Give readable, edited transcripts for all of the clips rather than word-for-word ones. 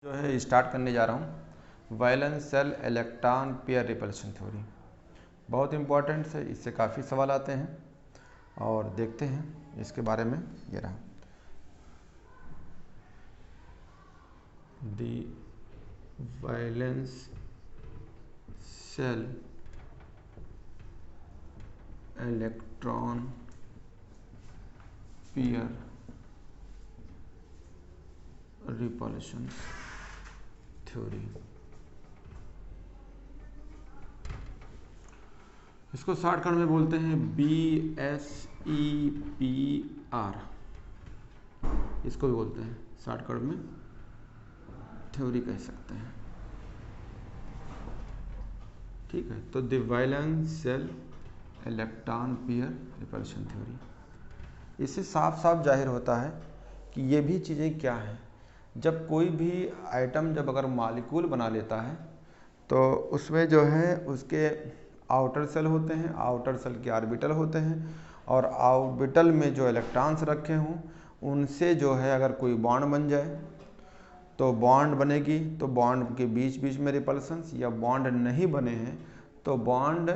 जो है स्टार्ट करने जा रहा हूँ valence shell electron pair repulsion theory. बहुत इम्पोर्टेंट है, इससे काफ़ी सवाल आते हैं और देखते हैं इसके बारे में। ये रहा the valence shell electron pair repulsion theory. इसको शॉर्टकट में बोलते हैं BSEPR, इसको भी बोलते हैं शॉर्टकट में थ्योरी कह सकते हैं। ठीक है, तो the valence shell electron pair repulsion theory, इससे साफ साफ जाहिर होता है कि ये भी चीज़ें क्या हैं। जब कोई भी आइटम जब अगर मॉलिक्यूल बना लेता है तो उसमें जो है उसके आउटर सेल होते हैं, आउटर सेल के ऑर्बिटल होते हैं, और ऑर्बिटल में जो इलेक्ट्रॉन्स रखे हों उनसे जो है अगर कोई बॉन्ड बन जाए तो बॉन्ड बनेगी, तो बॉन्ड के बीच बीच में रिपल्सन्स, या बॉन्ड नहीं बने हैं तो बॉन्ड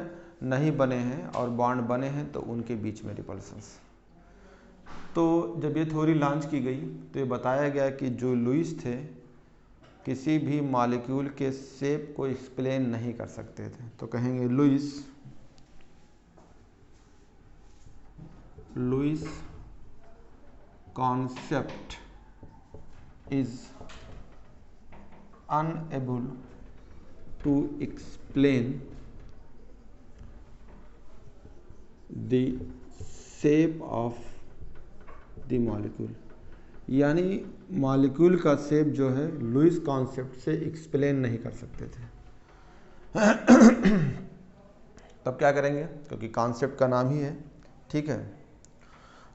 नहीं बने हैं और बॉन्ड बने हैं तो उनके बीच में रिपल्सन्स। तो जब ये थ्योरी लॉन्च की गई तो ये बताया गया कि जो लुईस थे किसी भी मॉलिक्यूल के शेप को एक्सप्लेन नहीं कर सकते थे। तो कहेंगे Lewis concept is unable to explain the shape of the molecule, यानी मॉलिक्यूल का शेप जो है लुईस कॉन्सेप्ट से एक्सप्लेन नहीं कर सकते थे। तब क्या करेंगे, क्योंकि कॉन्सेप्ट का नाम ही है। ठीक है,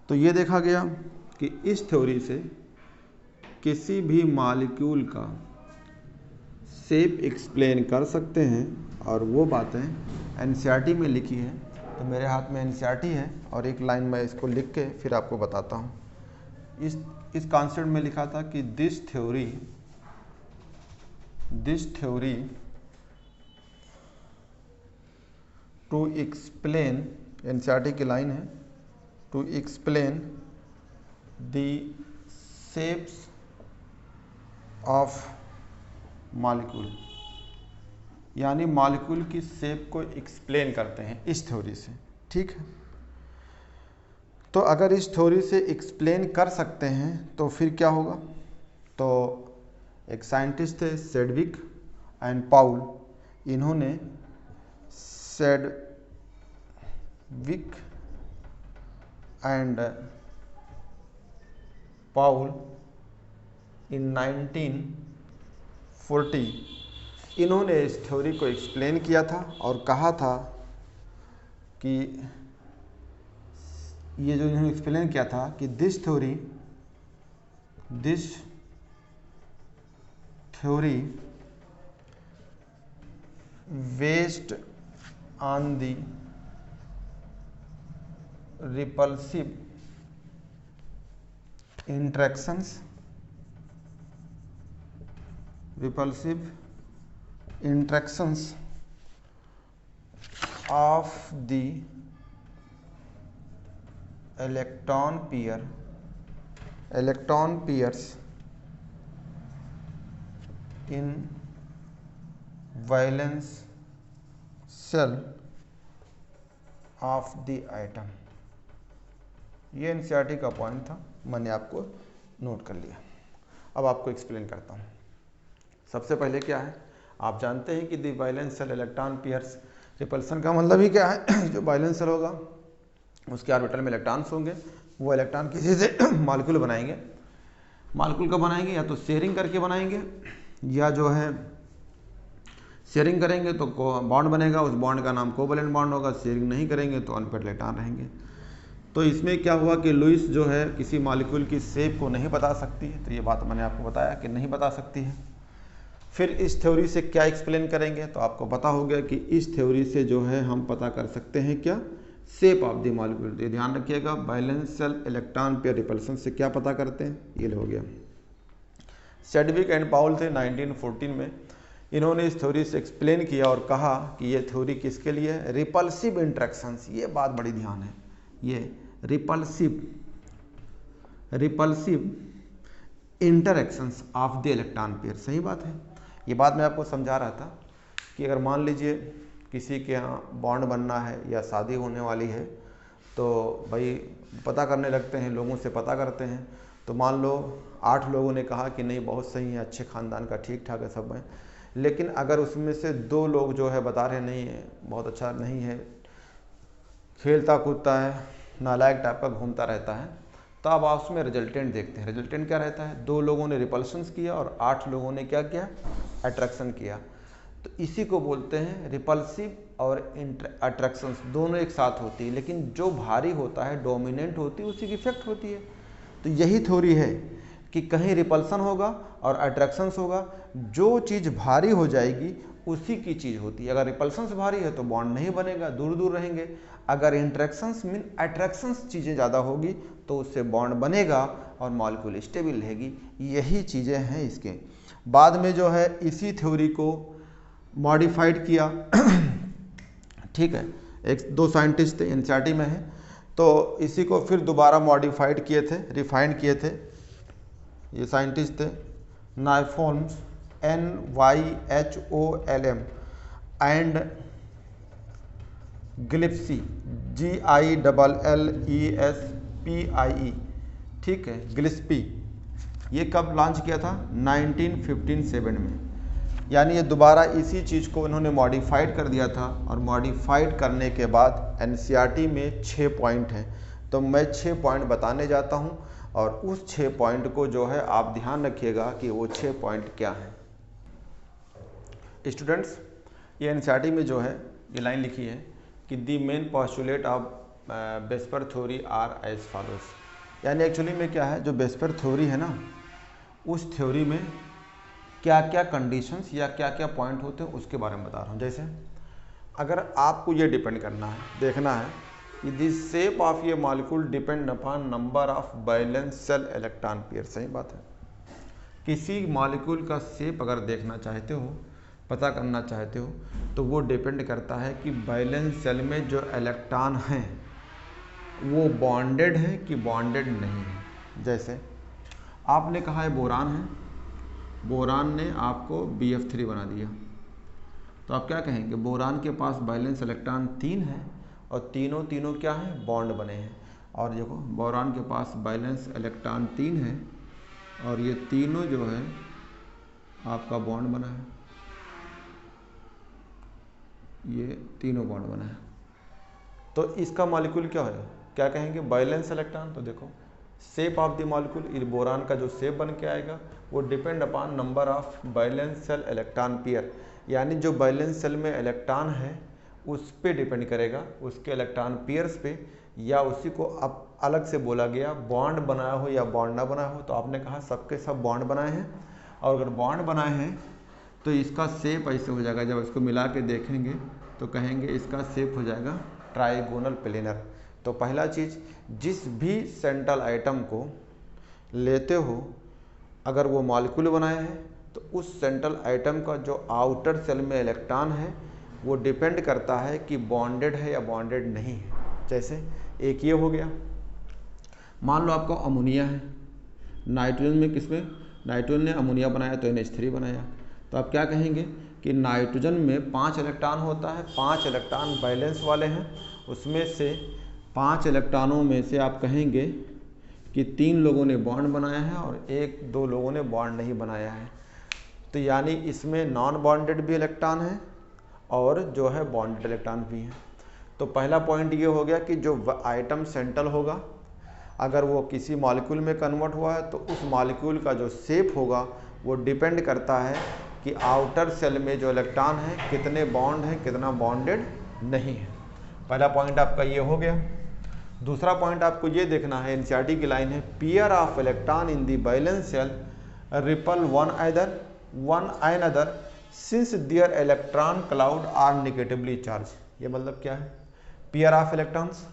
तो ये देखा गया कि इस थ्योरी से किसी भी मॉलिक्यूल का शेप एक्सप्लेन कर सकते हैं, और वो बातें एनसीईआरटी में लिखी है। तो मेरे हाथ में एनसीईआरटी है और एक लाइन मैं इसको लिख के फिर आपको बताता हूँ। इस कॉन्सेप्ट में लिखा था कि this theory to explain, NCERT की लाइन है, to explain the shapes of molecule, यानी मॉलिक्यूल की शेप को एक्सप्लेन करते हैं इस थ्योरी से। ठीक है, तो अगर इस थ्योरी से एक्सप्लेन कर सकते हैं तो फिर क्या होगा। तो एक साइंटिस्ट थे सेडविक एंड पाउल, इन्होंने सेडविक एंड पाउल इन 1940 इन्होंने इस थ्योरी को एक्सप्लेन किया था और कहा था कि ये जो इन्होंने एक्सप्लेन किया था कि this theory based on the repulsive interactions of the electron pairs in valence shell of the atom। ये एनसीईआरटी का पॉइंट था, मैंने आपको नोट कर लिया। अब आपको एक्सप्लेन करता हूँ। सबसे पहले क्या है, आप जानते हैं कि the valence shell electron pairs repulsion का मतलब ही क्या है। जो वैलेंस शेल होगा उसके ऑर्बिटल में इलेक्ट्रॉन्स होंगे, वो इलेक्ट्रॉन किसी से मॉलिक्यूल बनाएंगे। मॉलिक्यूल का बनाएंगे या तो शेयरिंग करके बनाएंगे, या जो है शेयरिंग करेंगे तो बॉन्ड बनेगा, उस बॉन्ड का नाम कोवैलेंट बॉन्ड होगा। शेयरिंग नहीं करेंगे तो अनपेयर्ड इलेक्ट्रॉन रहेंगे। तो इसमें क्या हुआ कि लुईस जो है किसी मॉलिक्यूल की शेप को नहीं बता सकती है, तो ये बात मैंने आपको बताया कि नहीं बता सकती है। फिर इस थ्योरी से क्या एक्सप्लेन करेंगे, तो आपको पता हो गया कि इस थ्योरी से जो है हम पता कर सकते हैं क्या, शेप ऑफ द मॉलिक्यूल। तो ये ध्यान रखिएगा, valence shell electron pair repulsion से क्या पता करते हैं, ये हो गया। चैडविक एंड पाउल थे 1914 में, इन्होंने इस थ्योरी से एक्सप्लेन किया और कहा कि ये थ्योरी किसके लिए है, रिपल्सिव इंट्रैक्शंस। ये बात बड़ी ध्यान है, ये repulsive interactions of the electron pair. सही बात है। ये बात मैं आपको समझा रहा था कि अगर मान लीजिए किसी के यहाँ बॉन्ड बनना है या शादी होने वाली है, तो भाई पता करने लगते हैं, लोगों से पता करते हैं। तो मान लो 8 लोगों ने कहा कि नहीं बहुत सही है, अच्छे ख़ानदान का, ठीक ठाक है सब है, लेकिन अगर उसमें से 2 लोग जो है बता रहे नहीं है, बहुत अच्छा नहीं है, खेलता कूदता है, नालायक टाइप का घूमता रहता है, तो अब आप उसमें रिजल्टेंट देखते हैं। रिजल्टेंट क्या रहता है, 2 लोगों ने रिपल्शंस किया और 8 लोगों ने क्या किया, अट्रैक्शन किया। तो इसी को बोलते हैं रिपल्सिव और अट्रैक्शंस दोनों एक साथ होती है, लेकिन जो भारी होता है, डोमिनेंट होती है, उसी की इफेक्ट होती है। तो यही थ्योरी है कि कहीं रिपल्सन होगा और अट्रैक्शंस होगा, जो चीज़ भारी हो जाएगी उसी की चीज़ होती है। अगर रिपल्शंस भारी है तो बॉन्ड नहीं बनेगा, दूर दूर रहेंगे। अगर इंट्रैक्शंस मीन अट्रैक्शंस चीज़ें ज़्यादा होगी तो उससे बॉन्ड बनेगा और मॉलिक्यूल स्टेबल रहेगी। यही चीज़ें हैं इसके। बाद में जो है इसी थ्योरी को मॉडिफाइड किया ठीक है, 1-2 साइंटिस्ट थे, एनसीईआरटी में है, तो इसी को फिर दोबारा मॉडिफाइड kiए थे, रिफाइंड किए थे। ये साइंटिस्ट थे नाइफोल्म, NYHOLM एंड गिलिप्सी, GILLESPIE, ठीक है, गिलिस्पी। ये कब लॉन्च किया था, 1957 में। यानी ये दोबारा इसी चीज़ को इन्होंने मॉडिफाइड कर दिया था, और मॉडिफाइड करने के बाद एनसीईआरटी में 6 पॉइंट हैं। तो मैं 6 पॉइंट बताने जाता हूँ, और उस 6 पॉइंट को जो है आप ध्यान रखिएगा कि वो 6 पॉइंट क्या हैं। स्टूडेंट्स, ये एनसीईआरटी में जो है ये लाइन लिखी है कि the main postulate of VSEPR theory are as follows. यानी एक्चुअली में क्या है, जो बेस्पर थ्योरी है ना, उस थ्योरी में क्या क्या कंडीशंस या क्या क्या पॉइंट होते हैं उसके बारे में बता रहा हूँ। जैसे अगर आपको ये डिपेंड करना है, देखना है कि द शेप ऑफ ये molecule depend upon number of valence shell electron pair. सही बात है। किसी मॉलिक्यूल का शेप अगर देखना चाहते हो, पता करना चाहते हो, तो वो डिपेंड करता है कि वैलेंस शेल में जो इलेक्ट्रॉन हैं वो बॉन्डेड है कि बॉन्डेड नहीं है। जैसे आपने कहा है बोरान है, बोरान ने आपको BF3 बना दिया, तो आप क्या कहेंगे, बोरान के पास वैलेंस इलेक्ट्रॉन 3 है और तीनों क्या हैं, बॉन्ड बने हैं। और देखो बोरान के पास वैलेंस इलेक्ट्रॉन 3 है और ये तीनों जो है आपका बॉन्ड बना है, ये तीनों बॉन्ड बना है। तो इसका मॉलिक्यूल क्या है, क्या कहेंगे, वैलेंस इलेक्ट्रॉन। तो देखो shape of the molecule, boron का जो शेप बन के आएगा वो depend upon number of valence shell electron pair. यानी जो वैलेंस शेल में इलेक्ट्रॉन है उस पे डिपेंड करेगा, उसके इलेक्ट्रॉन पेयर्स पे, या उसी को अब अलग से बोला गया बॉन्ड बनाया हो या बॉन्ड ना बनाया हो। तो आपने कहा सबके सब बॉन्ड बनाए हैं, और अगर बॉन्ड बनाए हैं तो इसका शेप ऐसे हो जाएगा, जब इसको मिला के देखेंगे तो कहेंगे इसका शेप हो जाएगा ट्राइगोनल प्लेनर। तो पहला चीज़, जिस भी सेंट्रल आइटम को लेते हो, अगर वो मॉलिक्यूल बनाए हैं तो उस सेंट्रल आइटम का जो आउटर सेल में इलेक्ट्रॉन है वो डिपेंड करता है कि बॉन्डेड है या बॉन्डेड नहीं है। जैसे एक ये हो गया, मान लो आपका अमोनिया है, नाइट्रोजन में किसमें, नाइट्रोजन ने अमोनिया बनाया तो NH3 बनाया, तो आप क्या कहेंगे कि नाइट्रोजन में 5 इलेक्ट्रॉन होता है, 5 इलेक्ट्रॉन बैलेंस वाले हैं, उसमें से 5 इलेक्ट्रॉनों में से आप कहेंगे कि 3 लोगों ने बॉन्ड बनाया है और 1-2 लोगों ने बॉन्ड नहीं बनाया है। तो यानी इसमें नॉन बॉन्डेड भी इलेक्ट्रॉन है और जो है बॉन्डेड इलेक्ट्रॉन भी है। तो पहला पॉइंट ये हो गया कि जो आइटम सेंट्रल होगा, अगर वो किसी मॉलिक्यूल में कन्वर्ट हुआ है तो उस मॉलिक्यूल का जो शेप होगा वो डिपेंड करता है कि आउटर सेल में जो इलेक्ट्रॉन है कितने बॉन्ड हैं, कितना बॉन्डेड नहीं है। पहला पॉइंट आपका ये हो गया। दूसरा पॉइंट आपको ये देखना है, एनसीईआरटी की लाइन है, pair of electron in the valence shell repel one another since their electron cloud are negatively charge. ये मतलब क्या है, पेयर ऑफ इलेक्ट्रॉन्स,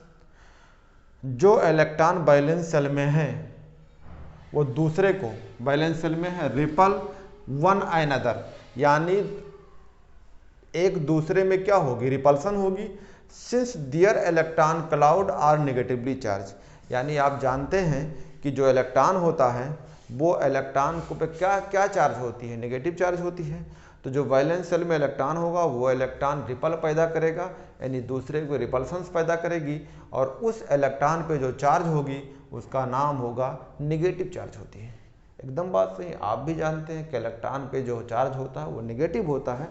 जो इलेक्ट्रॉन वैलेंस शेल में है वो दूसरे को, वैलेंस शेल में है रिपल वन अनदर, यानी एक दूसरे में क्या होगी, रिपल्सन होगी, since their electron cloud are negatively charge. यानी आप जानते हैं कि जो इलेक्ट्रॉन होता है वो इलेक्ट्रॉन को पे क्या क्या चार्ज होती है, नेगेटिव चार्ज होती है। तो जो वैलेंस शेल में इलेक्ट्रॉन होगा वो इलेक्ट्रॉन रिपल पैदा करेगा, यानी दूसरे को रिपल्सन्स पैदा करेगी, और उस इलेक्ट्रॉन पे जो चार्ज होगी उसका नाम होगा नेगेटिव चार्ज होती है। एकदम बात सही। आप भी जानते हैं कि इलेक्ट्रॉन पे जो चार्ज होता है वो नेगेटिव होता है।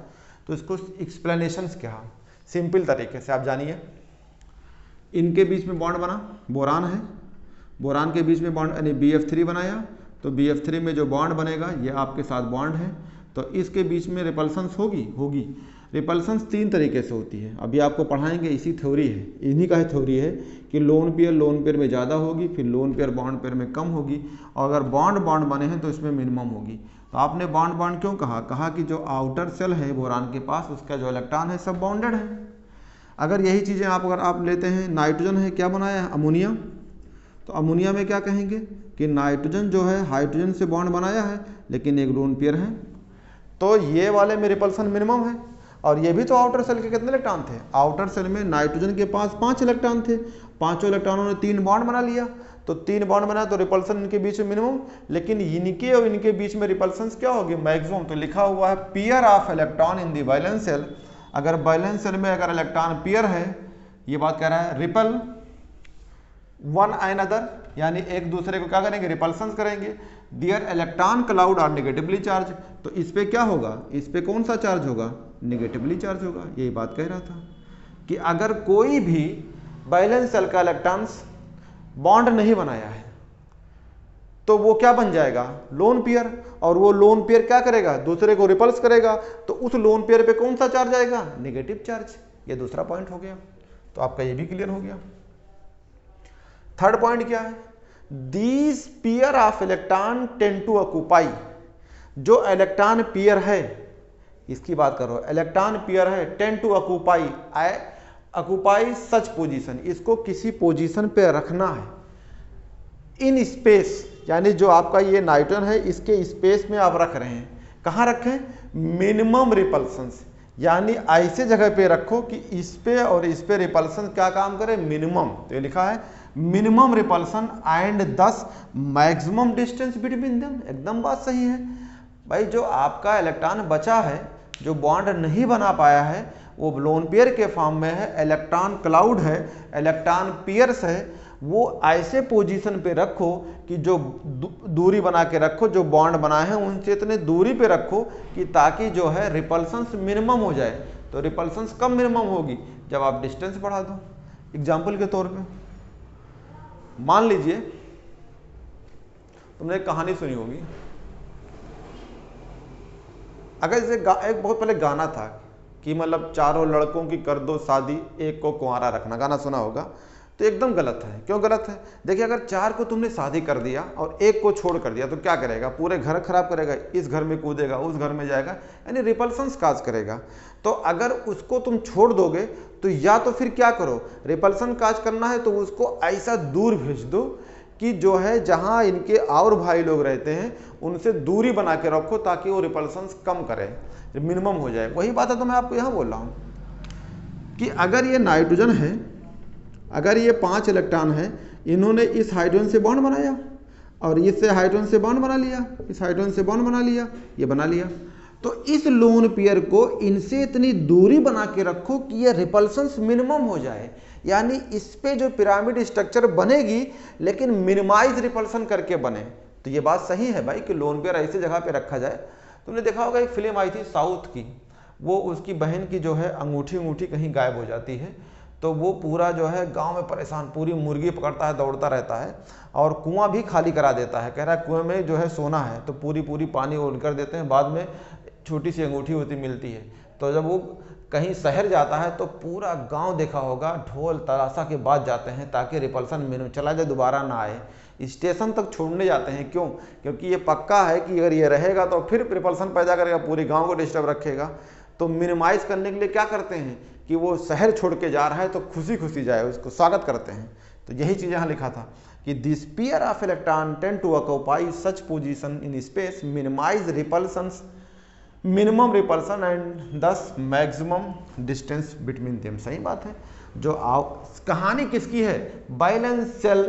तो इसको एक्सप्लेनेशंस क्या, सिंपल तरीके से आप जानिए। इनके बीच में बॉन्ड बना, बोरान है, बोरान के बीच में बॉन्ड यानी BF3 बनाया, तो BF3 में जो बॉन्ड बनेगा ये आपके साथ बॉन्ड है, तो इसके बीच में रिपल्सन्स होगी। रिपल्सन्स 3 तरीके से होती है, अभी आपको पढ़ाएंगे, इसी थ्योरी है, इन्हीं का ही थ्योरी है कि लोन पेयर में ज़्यादा होगी, फिर लोन पेयर बॉन्ड पेयर में कम होगी, और अगर बॉन्ड बने हैं तो इसमें मिनिमम होगी। तो आपने बॉन्ड क्यों कहा कि जो आउटर सेल है बोरान के पास उसका जो इलेक्ट्रॉन है सब बॉन्डेड है। अगर यही चीज़ें अगर आप लेते हैं, नाइट्रोजन है, क्या बनाया है, अमोनिया, तो अमोनिया में क्या कहेंगे कि नाइट्रोजन जो है हाइड्रोजन से बॉन्ड बनाया है लेकिन एक लोन पेयर है, तो ये वाले में रिपल्सन मिनिमम है। और ये भी तो आउटर सेल के कितने इलेक्ट्रॉन थे, आउटर सेल में नाइट्रोजन के पास 5 इलेक्ट्रॉन थे, 5 इलेक्ट्रॉनों ने 3 बॉन्ड बना लिया, तो 3 बॉन्ड बना तो रिपल्सन इनके बीच में मिनिमम, लेकिन इनके और इनके बीच में रिपल्सन क्या होगी, मैक्सिमम। तो लिखा हुआ है pair of electron in the valence shell. अगर वैलेंस शेल में अगर इलेक्ट्रॉन पेयर है, ये बात कह रहा है, रिपल वन अनदर, यानी एक दूसरे को क्या करेंगे, रिपल्सन करेंगे। Their electron cloud are negatively charge, तो इस पे क्या होगा, इस पे कौन सा चार्ज होगा, नेगेटिवली चार्ज होगा। यही बात कह रहा था कि अगर कोई भी वैलेंस शेल का इलेक्ट्रॉन्स बॉन्ड नहीं बनाया है तो वो क्या बन जाएगा, लोन पेयर, और वो लोन पेयर क्या करेगा, दूसरे को रिपल्स करेगा, तो उस लोन पेयर पे कौन सा चार्ज आएगा, नेगेटिव चार्ज। ये दूसरा पॉइंट हो गया, तो आपका ये भी क्लियर हो गया। थर्ड पॉइंट क्या है, these pair of electron tend to occupy, जो इलेक्ट्रॉन पेयर है, इसकी बात करो, इलेक्ट्रॉन पेयर है, tend to occupy, occupy such position, इसको किसी पोजीशन पे रखना है इन स्पेस, यानी जो आपका ये नाइट्रोजन है इसके स्पेस में आप रख रहे हैं, कहाँ रखें, मिनिमम रिपल्सन्स, यानी ऐसे जगह पे रखो कि इस पे और इस पे रिपल्सन क्या काम करे, मिनिमम। तो ये लिखा है minimum repulsion and thus maximum distance between them. एकदम बात सही है भाई। जो आपका इलेक्ट्रॉन बचा है, जो बॉन्ड नहीं बना पाया है, वो लोन पेयर के फॉर्म में है, इलेक्ट्रॉन क्लाउड है, इलेक्ट्रॉन पेयर्स है, वो ऐसे पोजीशन पे रखो कि जो दूरी बना के रखो, जो बॉन्ड बनाए हैं उनसे इतने दूरी पे रखो कि ताकि जो है रिपल्सन्स मिनिमम हो जाए। तो रिपल्सन्स कब मिनिमम होगी, जब आप डिस्टेंस बढ़ा दो। एग्जाम्पल के तौर पे मान लीजिए तुमने एक कहानी सुनी होगी, अगर जैसे एक बहुत पहले गाना था कि मतलब चारों लड़कों की कर दो शादी, एक को कुंवारा रखना, गाना सुना होगा। तो एकदम गलत है। क्यों गलत है, देखिए अगर 4 को तुमने शादी कर दिया और एक को छोड़ कर दिया तो क्या करेगा, पूरे घर खराब करेगा, इस घर में कूदेगा, उस घर में जाएगा, यानी रिपल्सन्स काज करेगा। तो अगर उसको तुम छोड़ दोगे तो या तो फिर क्या करो, रिपल्सन काज करना है तो उसको ऐसा दूर भेज दो कि जो है जहाँ इनके और भाई लोग रहते हैं उनसे दूरी बना के रखो ताकि वो रिपल्सन्स कम करे, मिनिमम हो जाए। वही बात है तो मैं आपको यहाँ बोल रहा हूँ कि अगर ये नाइट्रोजन है, अगर ये 5 इलेक्ट्रॉन है, इन्होंने इस हाइड्रोजन से बॉन्ड बनाया और इससे हाइड्रोजन से बॉन्ड बना लिया, इस हाइड्रोजन से बॉन्ड बना लिया, ये बना लिया, तो इस लोन पेयर को इनसे इतनी दूरी बना के रखो कि ये रिपल्सन्स मिनिमम हो जाए, यानी इस पे जो पिरामिड स्ट्रक्चर बनेगी लेकिन मिनिमाइज रिपल्सन करके बने। तो ये बात सही है भाई कि लोन पेयर ऐसी जगह पे रखा जाए। तुमने देखा होगा एक फिल्म आई थी साउथ की, वो उसकी बहन की जो है अंगूठी कहीं गायब हो जाती है, तो वो पूरा जो है गांव में परेशान, पूरी मुर्गी पकड़ता है, दौड़ता रहता है और कुआं भी खाली करा देता है, कह रहा है कुएं में जो है सोना है, तो पूरी पानी वो कर देते हैं, बाद में छोटी सी अंगूठी होती मिलती है। तो जब वो कहीं शहर जाता है तो पूरा गांव देखा होगा ढोल तराशा के बाद जाते हैं ताकि रिपल्सन मिनिमम चला जाए, दोबारा ना आए, स्टेशन तक छोड़ने जाते हैं। क्यों, क्योंकि ये पक्का है कि अगर ये रहेगा तो फिर रिपल्सन पैदा करेगा, पूरे गाँव को डिस्टर्ब रखेगा। तो मिनिमाइज करने के लिए क्या करते हैं कि वो शहर छोड़ के जा रहा है तो खुशी खुशी जाए, उसको स्वागत करते हैं। तो यही चीज़ यहाँ लिखा था कि this pair of electron tend to occupy such position in space, minimise repulsions, minimum repulsion and thus maximum distance between them. सही बात है। जो कहानी किसकी है? वैलेंस शेल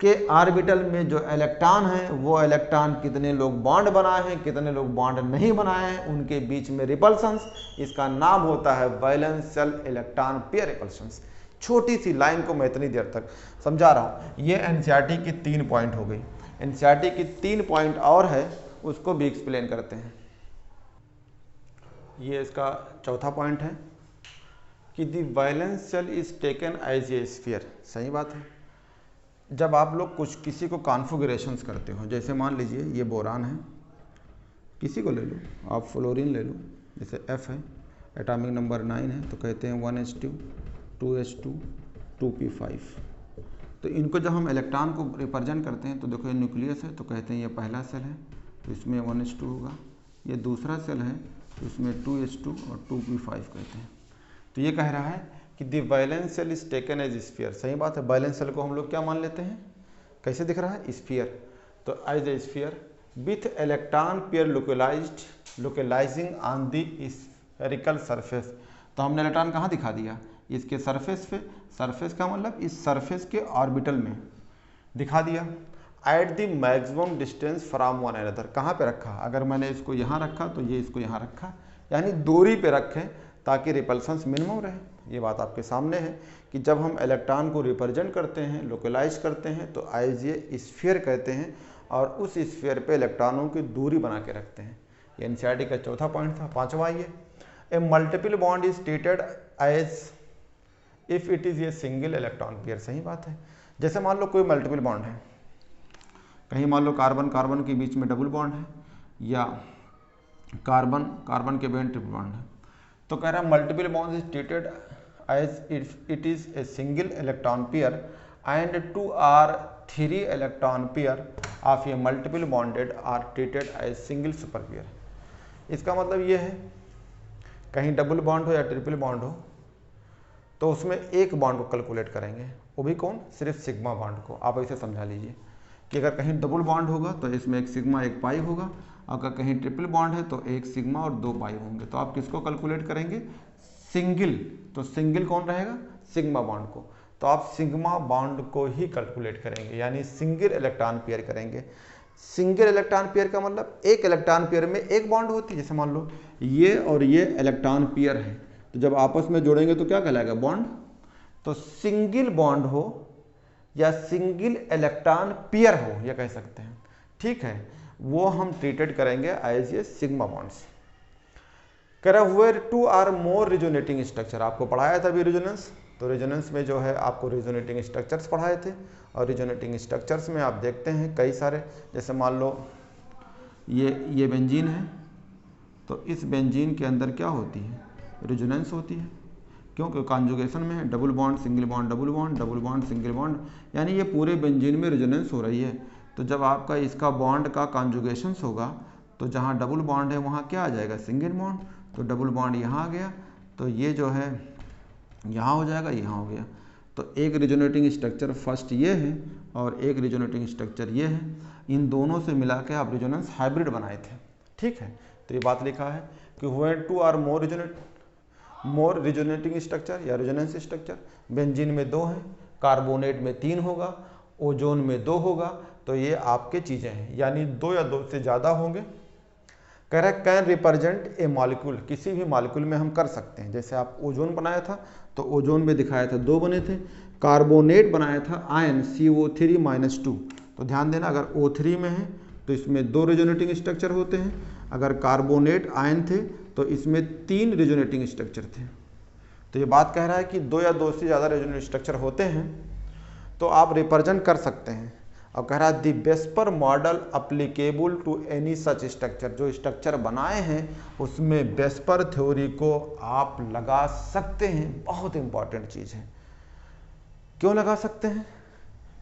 के ऑर्बिटल में जो इलेक्ट्रॉन है वो इलेक्ट्रॉन कितने लोग बॉन्ड बनाए हैं, कितने लोग बॉन्ड नहीं बनाए हैं, उनके बीच में रिपल्शंस, इसका नाम होता है valence shell electron pair repulsions. छोटी सी लाइन को मैं इतनी देर तक समझा रहा हूँ। ये एनसीईआरटी की 3 पॉइंट हो गई। एनसीईआरटी की 3 पॉइंट और है, उसको भी एक्सप्लेन करते हैं। ये इसका चौथा पॉइंट है कि the valence shell is taken as a sphere. सही बात है। जब आप लोग कुछ किसी को कॉन्फ़िगरेशंस करते हो, जैसे मान लीजिए ये बोरान है, किसी को ले लो, आप फ्लोरीन ले लो, जैसे F है, एटॉमिक नंबर 9 है, तो कहते हैं 1s2 2s2 2p5। तो इनको जब हम इलेक्ट्रॉन को रिप्रेजेंट करते हैं तो देखो ये न्यूक्लियस है, तो कहते हैं ये पहला सेल है, तो इसमें 1s2 होगा। ये दूसरा सेल है, तो इसमें 2s2 और 2p5 कहते हैं। तो ये कह रहा है कि the valence shell is taken as sphere. सही बात है। वैलेंस शेल को हम लोग क्या मान लेते हैं? कैसे दिख रहा है? स्फीयर। तो as a sphere with electron pair localising on the spherical surface. तो हमने इलेक्ट्रॉन कहाँ दिखा दिया? इसके सरफेस पे। सरफेस का मतलब इस सरफेस के ऑर्बिटल में दिखा दिया। At the maximum distance from one another. कहाँ पे रखा? अगर मैंने इसको यहाँ रखा तो ये इसको यहाँ रखा, यानी दूरी पे रखें ताकि रिपल्शंस मिनिमम रहे। ये बात आपके सामने है कि जब हम इलेक्ट्रॉन को रिप्रेजेंट करते हैं, लोकलाइज करते हैं, तो एज ए स्फीयर कहते हैं, और उस स्फीयर पे इलेक्ट्रॉनों की दूरी बना के रखते हैं। ये एनसीईआरटी का चौथा पॉइंट था। पांचवा ये, a multiple bond is treated as if it is a single electron pair. सही बात है। जैसे मान लो कोई मल्टीपल बॉन्ड है, कहीं मान लो कार्बन कार्बन के बीच में डबल बॉन्ड है, या कार्बन कार्बन के बीच ट्रिपल बॉन्ड है, तो कह रहा है multiple bond is treated as if it is a single electron pair and 2 or 3 electron pair of a multiple bonded are treated as single super pair. इसका मतलब ये है, कहीं डबल बॉन्ड हो या ट्रिपल बॉन्ड हो, तो उसमें एक बॉन्ड को कैलकुलेट करेंगे, वो भी कौन? सिर्फ सिग्मा बॉन्ड को। आप ऐसे समझा लीजिए कि अगर कहीं डबल बॉन्ड होगा तो इसमें एक सिग्मा एक पाई होगा, अगर कहीं ट्रिपल बॉन्ड है तो एक सिग्मा और 2 पाई होंगे। तो आप किसको कैलकुलेट करेंगे? सिंगल। तो सिंगल कौन रहेगा? सिग्मा बॉन्ड को। तो आप सिग्मा बॉन्ड को ही कैलकुलेट करेंगे, यानी सिंगल इलेक्ट्रॉन पेयर करेंगे। सिंगल इलेक्ट्रॉन पेयर का मतलब एक इलेक्ट्रॉन पेयर में एक बॉन्ड होती है। जैसे मान लो ये और ये इलेक्ट्रॉन पेयर है, तो जब आपस में जोड़ेंगे तो क्या कहलाएगा? बॉन्ड। तो सिंगल बॉन्ड हो या सिंगल इलेक्ट्रॉन पेयर हो, यह कह सकते हैं। ठीक है, वो हम ट्रीटेड करेंगे एज ए सिग्मा बॉन्ड्स। कह रहा where 2 or more resonating structure. आपको पढ़ाया था अभी रेजोनेंस, तो रेजोनेंस में जो है आपको रिजोनेटिंग स्ट्रक्चर्स पढ़ाए थे, और रिजोनेटिंग स्ट्रक्चर्स में आप देखते हैं कई सारे, जैसे मान लो ये बेंजीन है, तो इस बेंजीन के अंदर क्या होती है? रेजोनेंस होती है। क्योंकि कॉन्जुगेशन में है, double bond single bond double bond, double bond single bond, यानी ये पूरे बेंजीन में रेजोनेंस हो रही है। तो जब आपका इसका बॉन्ड का कॉन्जुगेशंस होगा तो जहाँ डबल बॉन्ड है वहाँ क्या आ जाएगा? Single bond. तो डबल बॉन्ड यहाँ आ गया, तो ये जो है यहाँ हो जाएगा, यहाँ हो गया। तो एक रिजोनेटिंग स्ट्रक्चर फर्स्ट ये है और एक रिजोनेटिंग स्ट्रक्चर ये है, इन दोनों से मिला के आप रिजोनेंस हाइब्रिड बनाए थे। ठीक है, तो ये बात लिखा है कि when 2 or more resonating structure या रेजोनेंस स्ट्रक्चर, बेंजीन में 2 है, कार्बोनेट में 3 होगा, ओजोन में 2 होगा, तो ये आपके चीज़ें हैं, यानी 2 या 2 से ज़्यादा होंगे। कह रहा है कैन रिप्रेजेंट ए मॉलिक्यूल, किसी भी मॉलिक्यूल में हम कर सकते हैं। जैसे आप ओजोन बनाया था तो ओजोन में दिखाया था 2 बने थे, कार्बोनेट बनाया था आयन CO3-2, तो ध्यान देना अगर O3 में है तो इसमें 2 रेजोनेटिंग स्ट्रक्चर होते हैं, अगर कार्बोनेट आयन थे तो इसमें 3 रेजोनेटिंग स्ट्रक्चर थे। तो ये बात कह रहा है कि 2 या 2 से ज़्यादा रेजोनेटिंग स्ट्रक्चर होते हैं तो आप रिप्रेजेंट कर सकते हैं। और कह रहा है the VSEPR model applicable to any such structure, जो स्ट्रक्चर बनाए हैं उसमें बेस्पर थ्योरी को आप लगा सकते हैं। बहुत इंपॉर्टेंट चीज़ है। क्यों लगा सकते हैं?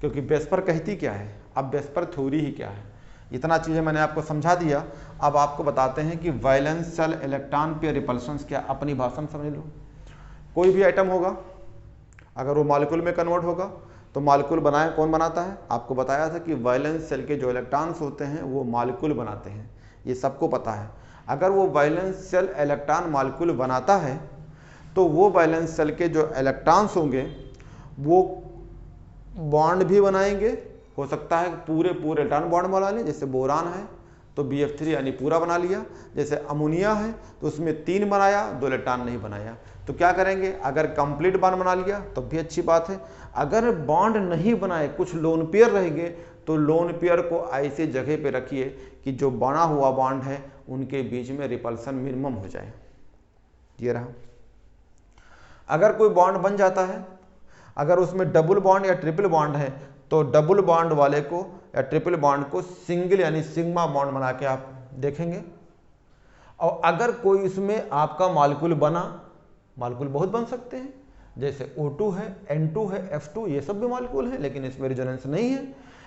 क्योंकि बेस्पर कहती क्या है, अब बेस्पर थ्योरी ही क्या है। इतना चीज़ें मैंने आपको समझा दिया। अब आपको बताते हैं कि valence shell electron pair repulsions क्या, अपनी भाषा में समझ लो। कोई भी आइटम होगा, अगर वो मॉलिक्यूल में कन्वर्ट होगा तो मॉलिक्यूल बनाए कौन बनाता है? आपको बताया था कि वैलेंस शेल के जो इलेक्ट्रॉन्स होते हैं वो मॉलिक्यूल बनाते हैं, ये सबको पता है। अगर वो वैलेंस शेल इलेक्ट्रॉन मॉलिक्यूल बनाता है तो वो वैलेंस शेल के जो इलेक्ट्रॉन्स होंगे वो बॉन्ड भी बनाएंगे, हो सकता है पूरे इलेक्ट्रॉन बॉन्ड बना लें, जैसे बोरान है तो BF3 यानी पूरा बना लिया, जैसे अमोनिया है तो उसमें 3 बनाया 2 इलेक्ट्रॉन नहीं बनाया। तो क्या करेंगे, अगर कंप्लीट बॉन्ड बना लिया तो भी अच्छी बात है, अगर बॉन्ड नहीं बनाए कुछ लोन पेयर रहेंगे तो लोन पेयर को ऐसे जगह पे रखिए कि जो बना हुआ बॉन्ड है उनके बीच में रिपल्सन मिनिमम हो जाए। ये रहा। अगर कोई बॉन्ड बन जाता है, अगर उसमें डबल बॉन्ड या ट्रिपल बॉन्ड है तो डबल बॉन्ड वाले को या ट्रिपल बॉन्ड को सिंगल यानी सिग्मा बॉन्ड बना के आप देखेंगे। और अगर कोई इसमें आपका मॉलिक्यूल बना, मॉलिक्यूल बहुत बन सकते हैं, जैसे O2 है, N2 है, F2, ये सब भी मॉलिक्यूल है लेकिन इसमें रेजोनेंस नहीं है।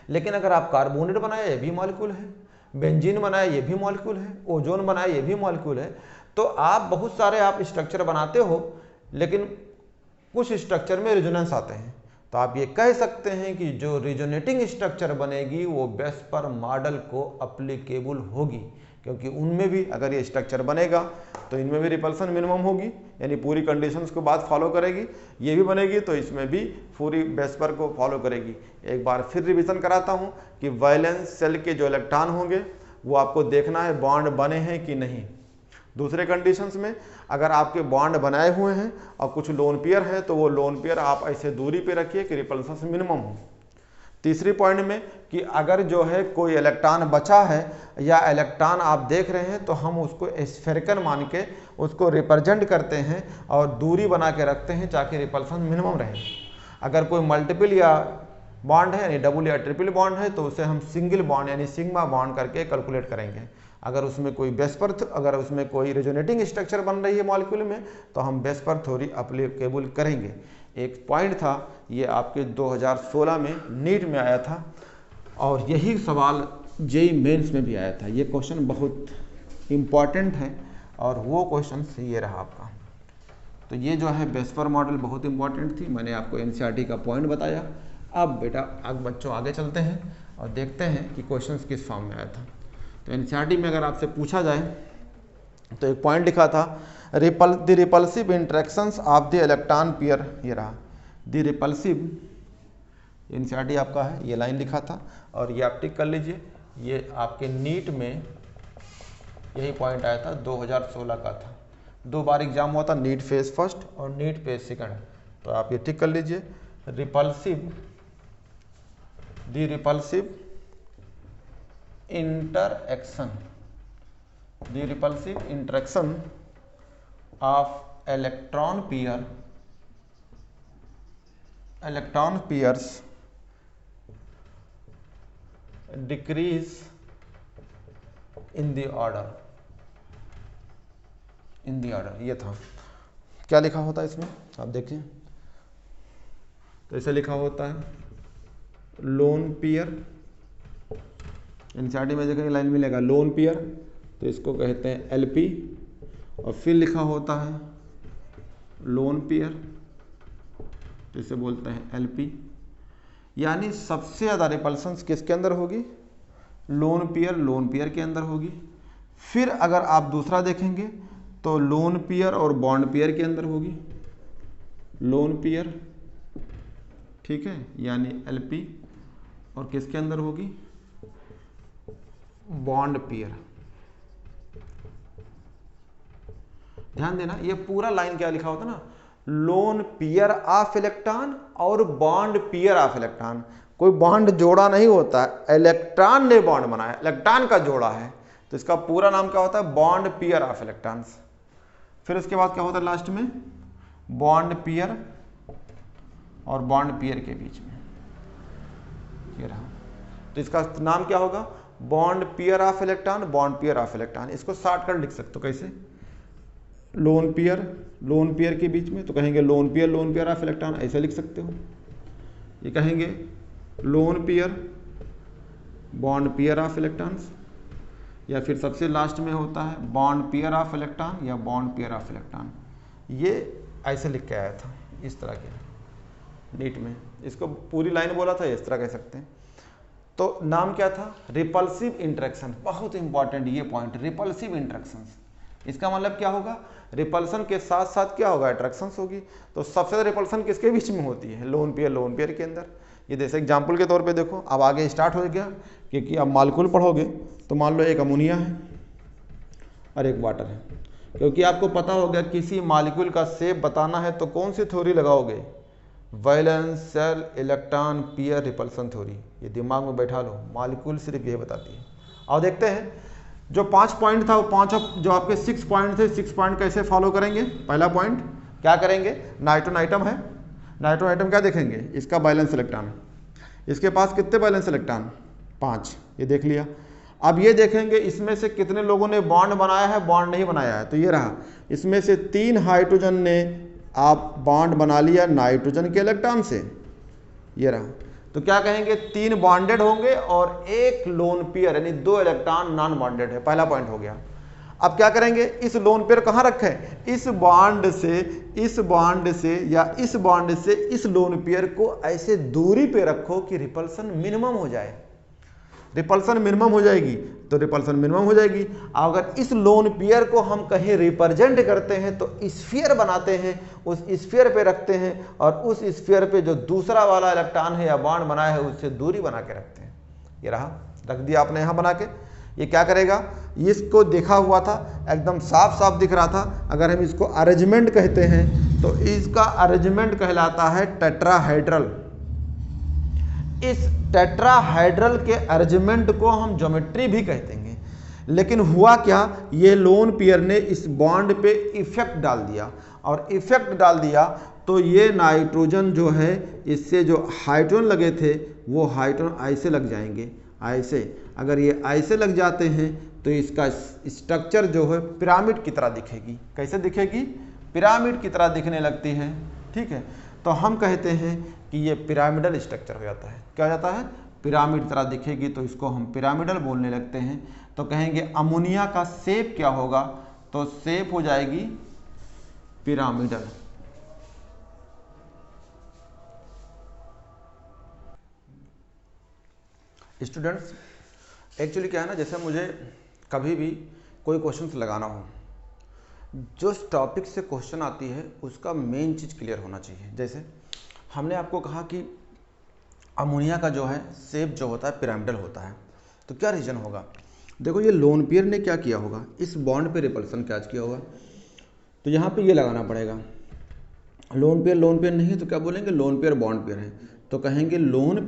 लेकिन अगर आप कार्बोनेट बनाया ये भी मॉलिक्यूल है, बेंजीन बनाया ये भी मॉलिक्यूल है, ओजोन बनाया ये भी मॉलिक्यूल है। तो आप बहुत सारे आप स्ट्रक्चर बनाते हो लेकिन कुछ स्ट्रक्चर में रेजोनेंस आते हैं, तो आप ये कह सकते हैं कि जो रेजोनेटिंग स्ट्रक्चर बनेगी वो बेस्पर मॉडल को अप्लीकेबल होगी, क्योंकि उनमें भी अगर ये स्ट्रक्चर बनेगा तो इनमें भी रिपल्सन मिनिमम होगी, यानी पूरी कंडीशंस को बात फॉलो करेगी। ये भी बनेगी तो इसमें भी पूरी बेस्पर को फॉलो करेगी। एक बार फिर रिवीजन कराता हूँ कि वैलेंस शेल के जो इलेक्ट्रॉन होंगे वो आपको देखना है बॉन्ड बने हैं कि नहीं। दूसरे कंडीशंस में अगर आपके बॉन्ड बनाए हुए हैं और कुछ लोन पेयर है तो वो लोन पेयर आप ऐसे दूरी पे रखिए कि रिपल्सन मिनिमम हो। तीसरी पॉइंट में कि अगर जो है कोई इलेक्ट्रॉन बचा है या इलेक्ट्रॉन आप देख रहे हैं तो हम उसको स्फेरिकल मान के उसको रिप्रेजेंट करते हैं और दूरी बना के रखते हैं ताकि रिपल्सन मिनिमम रहे। अगर कोई मल्टीपल या बॉन्ड है यानी डबल या ट्रिपल बॉन्ड है तो उसे हम सिंगल बॉन्ड यानी सिग्मा बॉन्ड करके कैलकुलेट करेंगे। अगर उसमें कोई बेस्पर अगर उसमें कोई रेजोनेटिंग स्ट्रक्चर बन रही है मॉलिक्यूल में तो हम बेस्पर थ्योरी अप्लीकेबल करेंगे। एक पॉइंट था ये आपके 2016 में नीट में आया था और यही सवाल जेई मेंस में भी आया था। ये क्वेश्चन बहुत इम्पॉर्टेंट है और वो क्वेश्चन ये रहा आपका। तो ये जो है बेस्पर मॉडल बहुत इंपॉर्टेंट थी, मैंने आपको एनसीईआरटी का पॉइंट बताया। अब बेटा बच्चों आगे चलते हैं और देखते हैं कि क्वेश्चंस किस फॉर्म में आया था। तो एनसीईआरटी में अगर आपसे पूछा जाए तो एक पॉइंट लिखा था the repulsive interactions of the electron pair, ये रहा द रिपल्सिव, एनसीईआरटी आपका है, ये लाइन लिखा था और ये आप टिक कर लीजिए। ये आपके नीट में यही पॉइंट आया था, 2016 का था। 2 बार एग्जाम हुआ था, नीट फेज फर्स्ट और नीट फेज सेकंड, तो आप ये टिक कर लीजिए। The repulsive interaction, the repulsive interaction of electron pairs decrease in the order, ये था। क्या लिखा होता है इसमें आप देखिए, तो ऐसे लिखा होता है लोन पेयर, एनसीईआरटी में देखेंगे लाइन मिलेगा लोन पेयर, तो इसको कहते हैं एलपी, और फिर लिखा होता है लोन पेयर, तो इसे बोलते हैं एलपी। यानी सबसे ज़्यादा रिपल्सन्स किसके अंदर होगी, लोन पेयर के अंदर होगी। फिर अगर आप दूसरा देखेंगे तो लोन पेयर और बॉन्ड पेयर के अंदर होगी, लोन पेयर, ठीक है, यानी एलपी, और किसके अंदर होगी, बॉन्ड पेयर। ध्यान देना ये पूरा लाइन क्या लिखा होता है ना, लोन पेयर ऑफ इलेक्ट्रॉन और बॉन्ड पेयर ऑफ इलेक्ट्रॉन। कोई बॉन्ड जोड़ा नहीं होता है, इलेक्ट्रॉन ने बॉन्ड बनाया, इलेक्ट्रॉन का जोड़ा है, तो इसका पूरा नाम क्या होता है, बॉन्ड पेयर ऑफ इलेक्ट्रॉन्स। फिर उसके बाद क्या होता है लास्ट में, बॉन्ड पेयर और बॉन्ड पेयर के बीच में, ये रहा। तो इसका नाम क्या होगा, bond pair of electron, bond pair of electron. इसको शॉर्टकट लिख सकते हो कैसे, लोन पेयर के बीच में, तो कहेंगे लोन पेयर ऑफ इलेक्ट्रॉन, ऐसे लिख सकते हो। ये कहेंगे lone pair bond pair of electrons, या फिर सबसे लास्ट में होता है बॉन्ड पेयर ऑफ इलेक्ट्रॉन या बॉन्ड पेयर ऑफ इलेक्ट्रॉन। ये ऐसे लिख के आया था इस तरह के। नीट में, इसको पूरी लाइन बोला था, इस तरह कह सकते हैं। तो नाम क्या था? Repulsive interaction. बहुत इंपॉर्टेंट ये पॉइंट, रिपल्सिव इंटरेक्शंस। इसका मतलब क्या होगा? रिपल्सन के साथ साथ क्या होगा? अट्रैक्शंस होगी। तो सबसे ज़्यादा रिपल्सन किसके बीच में होती है? लोन पेयर के अंदर। ये जैसे एग्जाम्पल के तौर पे देखो, अब आगे स्टार्ट हो गया, क्योंकि अब मालिक्यूल पढ़ोगे तो मान लो एक अमोनिया है और एक वाटर है। क्योंकि आपको पता होगा किसी मालिक्यूल का शेप बताना है तो कौन सी थ्योरी लगाओगे? Valence shell electron pair repulsion theory. ये दिमाग में बैठा लो, मालिक्यूल सिर्फ ये बताती है। और देखते हैं जो 5 पॉइंट था वो 5 जो आपके 6 पॉइंट थे, 6 पॉइंट कैसे फॉलो करेंगे? पहला पॉइंट क्या करेंगे? नाइट्रोजन आइटम है, नाइट्रोजन आइटम क्या देखेंगे? इसका बैलेंस इलेक्ट्रॉन। इसके पास कितने बैलेंस इलेक्ट्रॉन? 5, ये देख लिया। अब ये देखेंगे इसमें से कितने लोगों ने बॉन्ड बनाया है, बॉन्ड नहीं बनाया है। तो ये रहा, इसमें से 3 हाइड्रोजन ने आप बॉन्ड बना लिया नाइट्रोजन के इलेक्ट्रॉन से, ये रहा। तो क्या कहेंगे? 3 बॉन्डेड होंगे और 1 लोन पेयर, यानी 2 इलेक्ट्रॉन नॉन बॉन्डेड है। पहला पॉइंट हो गया। अब क्या करेंगे? इस लोन पेयर कहाँ रखें? इस बॉन्ड से इस बॉन्ड से या इस बॉन्ड से इस लोन पेयर को ऐसे दूरी पे रखो कि रिपल्सन मिनिमम हो जाए। रिपल्सन मिनिमम हो जाएगी तो रिपल्सन मिनिमम हो जाएगी। अगर इस लोन पेयर को हम कहीं रिप्रेजेंट करते हैं तो स्फीयर बनाते हैं, उस स्फीयर पे रखते हैं और उस स्फीयर पे जो दूसरा वाला इलेक्ट्रॉन है या बॉन्ड बनाया है उससे दूरी बना के रखते हैं। ये रहा, रख दिया आपने यहाँ बना के। ये क्या करेगा? इसको देखा हुआ था, एकदम साफ साफ दिख रहा था। अगर हम इसको अरेंजमेंट कहते हैं तो इसका अरेंजमेंट कहलाता है टेट्राहेड्रल। इस टेट्राहेड्रल के अरेंजमेंट को हम ज्योमेट्री भी कहते हैं। लेकिन हुआ क्या? ये लोन पेयर ने इस बॉन्ड पे इफेक्ट डाल दिया, और इफेक्ट डाल दिया तो ये नाइट्रोजन जो है, इससे जो हाइड्रोजन लगे थे वो हाइड्रोजन ऐसे लग जाएंगे, ऐसे। अगर ये ऐसे लग जाते हैं तो इसका स्ट्रक्चर जो है पिरामिड की तरह दिखेगी। कैसे दिखेगी? पिरामिड की तरह दिखने लगती है। ठीक है, तो हम कहते हैं कि ये पिरामिडल स्ट्रक्चर हो जाता है। क्या हो जाता है? पिरामिड तरह दिखेगी, तो इसको हम पिरामिडल बोलने लगते हैं। तो कहेंगे अमोनिया का शेप क्या होगा? तो शेप हो जाएगी पिरामिडल। स्टूडेंट्स, एक्चुअली क्या है ना, जैसे मुझे कभी भी कोई क्वेश्चन लगाना हो, जो टॉपिक से क्वेश्चन आती है उसका मेन चीज़ क्लियर होना चाहिए। जैसे हमने आपको कहा कि अमोनिया का जो है शेप जो होता है पिरामिडल होता है, तो क्या रीजन होगा? देखो, ये लोन पेयर ने क्या किया होगा? इस बॉन्ड पे रिपल्सन कैच किया होगा, तो यहाँ पे ये लगाना पड़ेगा। लोन पेयर नहीं है तो क्या बोलेंगे? लोन पेयर बॉन्ड पेयर है, तो कहेंगे लोन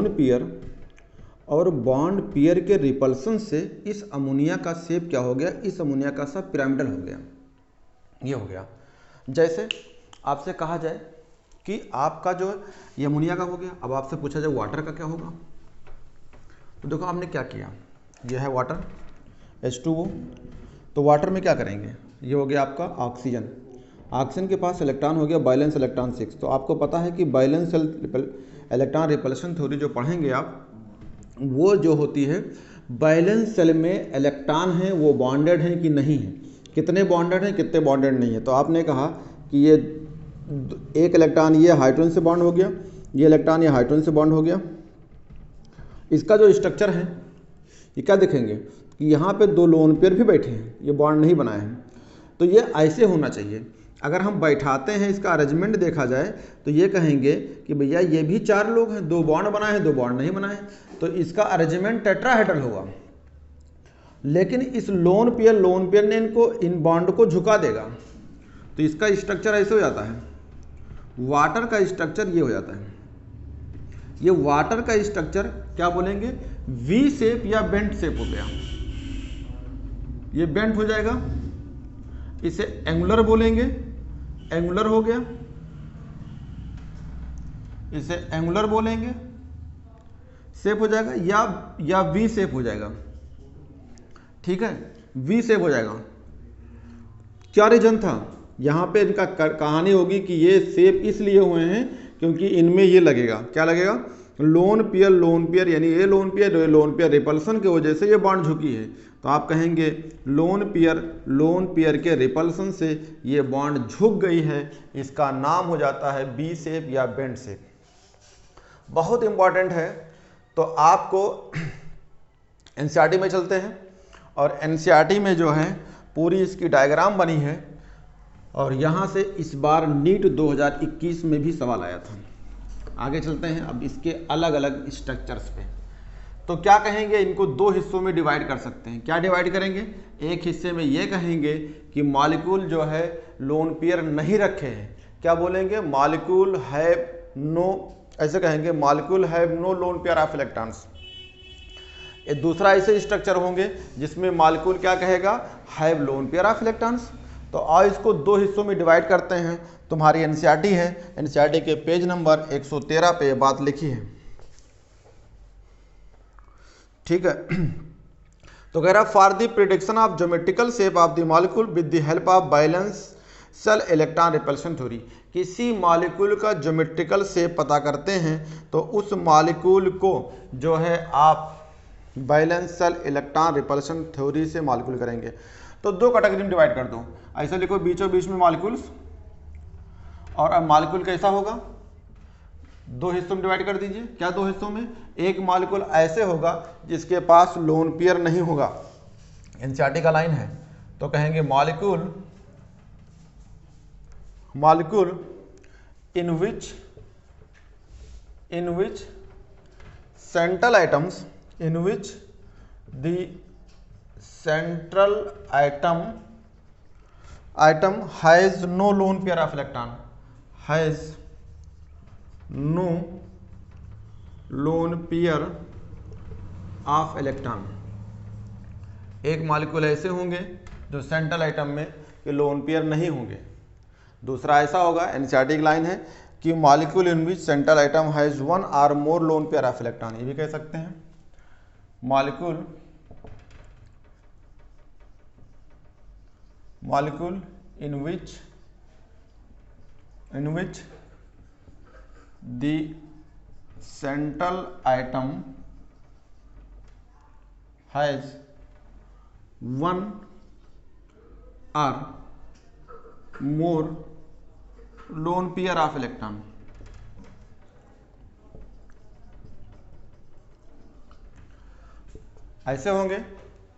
पेयर और बॉन्ड पेयर के रिपल्सन से इस अमोनिया का शेप क्या हो गया? इस अमोनिया का सब पिरामिडल हो गया। ये हो गया। जैसे आपसे कहा जाए कि आपका जो ये अमोनिया का हो गया, अब आपसे पूछा जाए वाटर का क्या होगा, तो देखो आपने क्या किया, ये है वाटर H2O। तो वाटर में क्या करेंगे? ये हो गया आपका ऑक्सीजन। ऑक्सीजन के पास इलेक्ट्रॉन हो गया बैलेंस इलेक्ट्रॉन 6। तो आपको पता है कि बैलेंस इलेक्ट्रॉन रिपल्शन थ्योरी जो पढ़ेंगे आप, वो जो होती है बैलेंस सेल में इलेक्ट्रॉन हैं वो बॉन्डेड हैं कि नहीं है, कितने बॉन्डेड हैं कितने बॉन्डेड नहीं है। तो आपने कहा कि ये एक इलेक्ट्रॉन ये हाइड्रोजन से बॉन्ड हो गया, ये इलेक्ट्रॉन ये हाइड्रोजन से बॉन्ड हो गया। इसका जो स्ट्रक्चर है ये क्या देखेंगे कि यहाँ पे 2 लोन पेयर भी बैठे हैं, ये बॉन्ड नहीं बनाए हैं, तो ये ऐसे होना चाहिए। अगर हम बैठाते हैं, इसका अरेंजमेंट देखा जाए तो ये कहेंगे कि भैया ये भी 4 लोग हैं, 2 बॉन्ड बनाए हैं 2 बॉन्ड नहीं बनाए, तो इसका अरेंजमेंट टेट्राहेड्रल होगा। लेकिन इस लोन पेयर ने इनको इन बॉन्ड को झुका देगा, तो इसका स्ट्रक्चर ऐसे हो जाता है। वाटर का स्ट्रक्चर ये हो जाता है। ये वाटर का स्ट्रक्चर क्या बोलेंगे? वी शेप या बेंट शेप हो गया। ये बेंट हो जाएगा, इसे एंगुलर बोलेंगे, एंगुलर हो गया, इसे एंगुलर बोलेंगे, शेप हो जाएगा, या वी शेप हो जाएगा। ठीक है, वी शेप हो जाएगा। क्या रीजन था? यहाँ पे इनका कहानी होगी कि ये शेप इसलिए हुए हैं क्योंकि इनमें ये लगेगा, क्या लगेगा? लोन पेयर यानी ये लोन पेयर रिपल्सन की वजह से ये बॉन्ड झुकी है, तो आप कहेंगे लोन पेयर के रिपल्सन से ये बॉन्ड झुक गई है, इसका नाम हो जाता है बी शेप या बेंड शेप। बहुत इंपॉर्टेंट है। तो आपको एनसीईआरटी में चलते हैं, और एनसीईआरटी में जो है पूरी इसकी डायग्राम बनी है, और यहाँ से इस बार नीट 2021 में भी सवाल आया था। आगे चलते हैं अब इसके अलग अलग स्ट्रक्चर्स पे। तो क्या कहेंगे, इनको दो हिस्सों में डिवाइड कर सकते हैं। क्या डिवाइड करेंगे, एक हिस्से में ये कहेंगे कि मॉलिक्यूल जो है लोन पेयर नहीं रखे हैं, क्या बोलेंगे, मॉलिक्यूल हैव नो, ऐसे कहेंगे molecule have no lone pair of electrons. एक दूसरा ऐसे स्ट्रक्चर होंगे जिसमें मॉलिक्यूल क्या कहेगा, have lone pair of electrons. तो आओ इसको दो हिस्सों में डिवाइड करते हैं। तुम्हारी एनसीईआरटी है, एनसीईआरटी के पेज नंबर 113 पे ये बात लिखी है, ठीक है। तो कह रहा for the prediction of geometrical shape of the molecule with the help of balance cell electron repulsion theory. किसी मॉलिक्यूल का ज्योमेट्रिकल शेप पता करते हैं तो उस मॉलिक्यूल को जो है आप balance cell electron repulsion theory से मॉलिक्यूल करेंगे। तो दो कैटेगरी में डिवाइड कर दो, ऐसा लिखो बीचों बीच में मॉलिक्यूल्स, और अब मॉलिक्यूल कैसा होगा, दो हिस्सों में डिवाइड कर दीजिए। क्या दो हिस्सों में, एक मॉलिक्यूल ऐसे होगा जिसके पास लोन पेयर नहीं होगा, एनसीईआरटी का लाइन है, तो कहेंगे molecule in which central atoms, in which the central atom has no lone pair of electron, has no lone pair of electron। एक मॉलिक्यूल ऐसे होंगे जो सेंट्रल आइटम में ये लोन पेयर नहीं होंगे। दूसरा ऐसा होगा, एनसीईआरटी की लाइन है कि molecule in which central atom has one or more lone pair of electron. ये भी कह सकते हैं molecule in which the central atom has one or more lone pair of electron. ऐसे होंगे,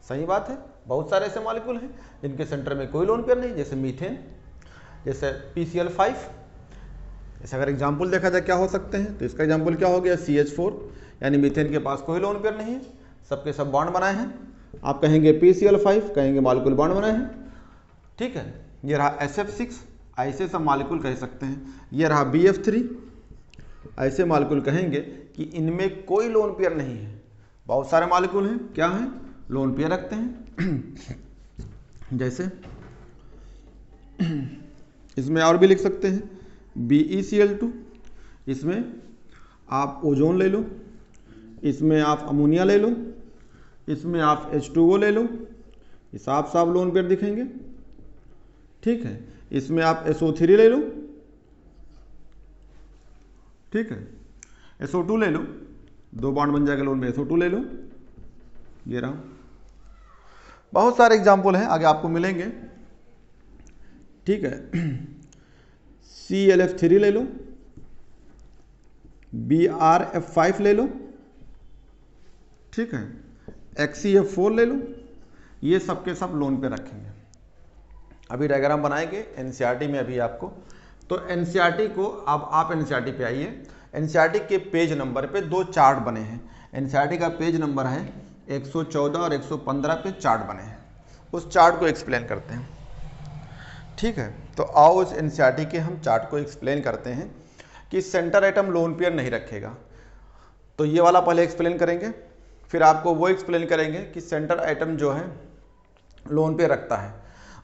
सही बात है। बहुत सारे ऐसे मॉलिक्यूल हैं जिनके सेंटर में कोई लोन पेयर नहीं, जैसे मीथेन, जैसे PCl5। ऐसे अगर एग्जाम्पल देखा जाए क्या हो सकते हैं, तो इसका एग्जाम्पल क्या हो गया, CH4, यानी मीथेन के पास कोई लोन पेयर नहीं है, सबके सब बॉन्ड बनाए हैं। आप कहेंगे PCl5, कहेंगे मॉलिक्यूल बॉन्ड बनाए हैं, ठीक है। ये रहा SF6, ऐसे सब मॉलिक्यूल कह सकते हैं। ये रहा BF3, ऐसे मॉलिक्यूल कहेंगे कि इनमें कोई लोन पेयर नहीं है। बहुत सारे मॉलिक्यूल हैं, क्या हैं, लोन पेयर रखते हैं। जैसे इसमें और भी लिख सकते हैं BeCl2, इसमें आप ओजोन ले लो, इसमें आप अमोनिया ले लो, इसमें आप H2O ले लो, ये साफ साफ लोन पेयर दिखेंगे, ठीक है। इसमें आप SO3 ले लो, ठीक है, SO2 ले लो, दो बॉन्ड बन जाएगा लोन में, SO2 ले लो, ये रहा। बहुत सारे एग्जाम्पल हैं, आगे आपको मिलेंगे, ठीक है। ClF3 ले लो, BrF5 ले लो, ठीक है, XeF4 ले लो, ये सब के सब लोन पे रखेंगे। अभी डायग्राम बनाएंगे एनसीईआरटी में अभी आपको। तो एनसीईआरटी को, अब आप एनसीईआरटी पे आइए। एनसीईआरटी के पेज नंबर पे दो चार्ट बने हैं। एनसीईआरटी का पेज नंबर है 114 और 115 पे चार्ट बने हैं, उस चार्ट को एक्सप्लेन करते हैं, ठीक है। तो आओ इस एनसीईआरटी के हम चार्ट को एक्सप्लेन करते हैं कि सेंटर आइटम लोन पेयर नहीं रखेगा। तो ये वाला पहले एक्सप्लेन करेंगे, फिर आपको वो एक्सप्लेन करेंगे कि सेंटर आइटम जो है लोन पेयर रखता है।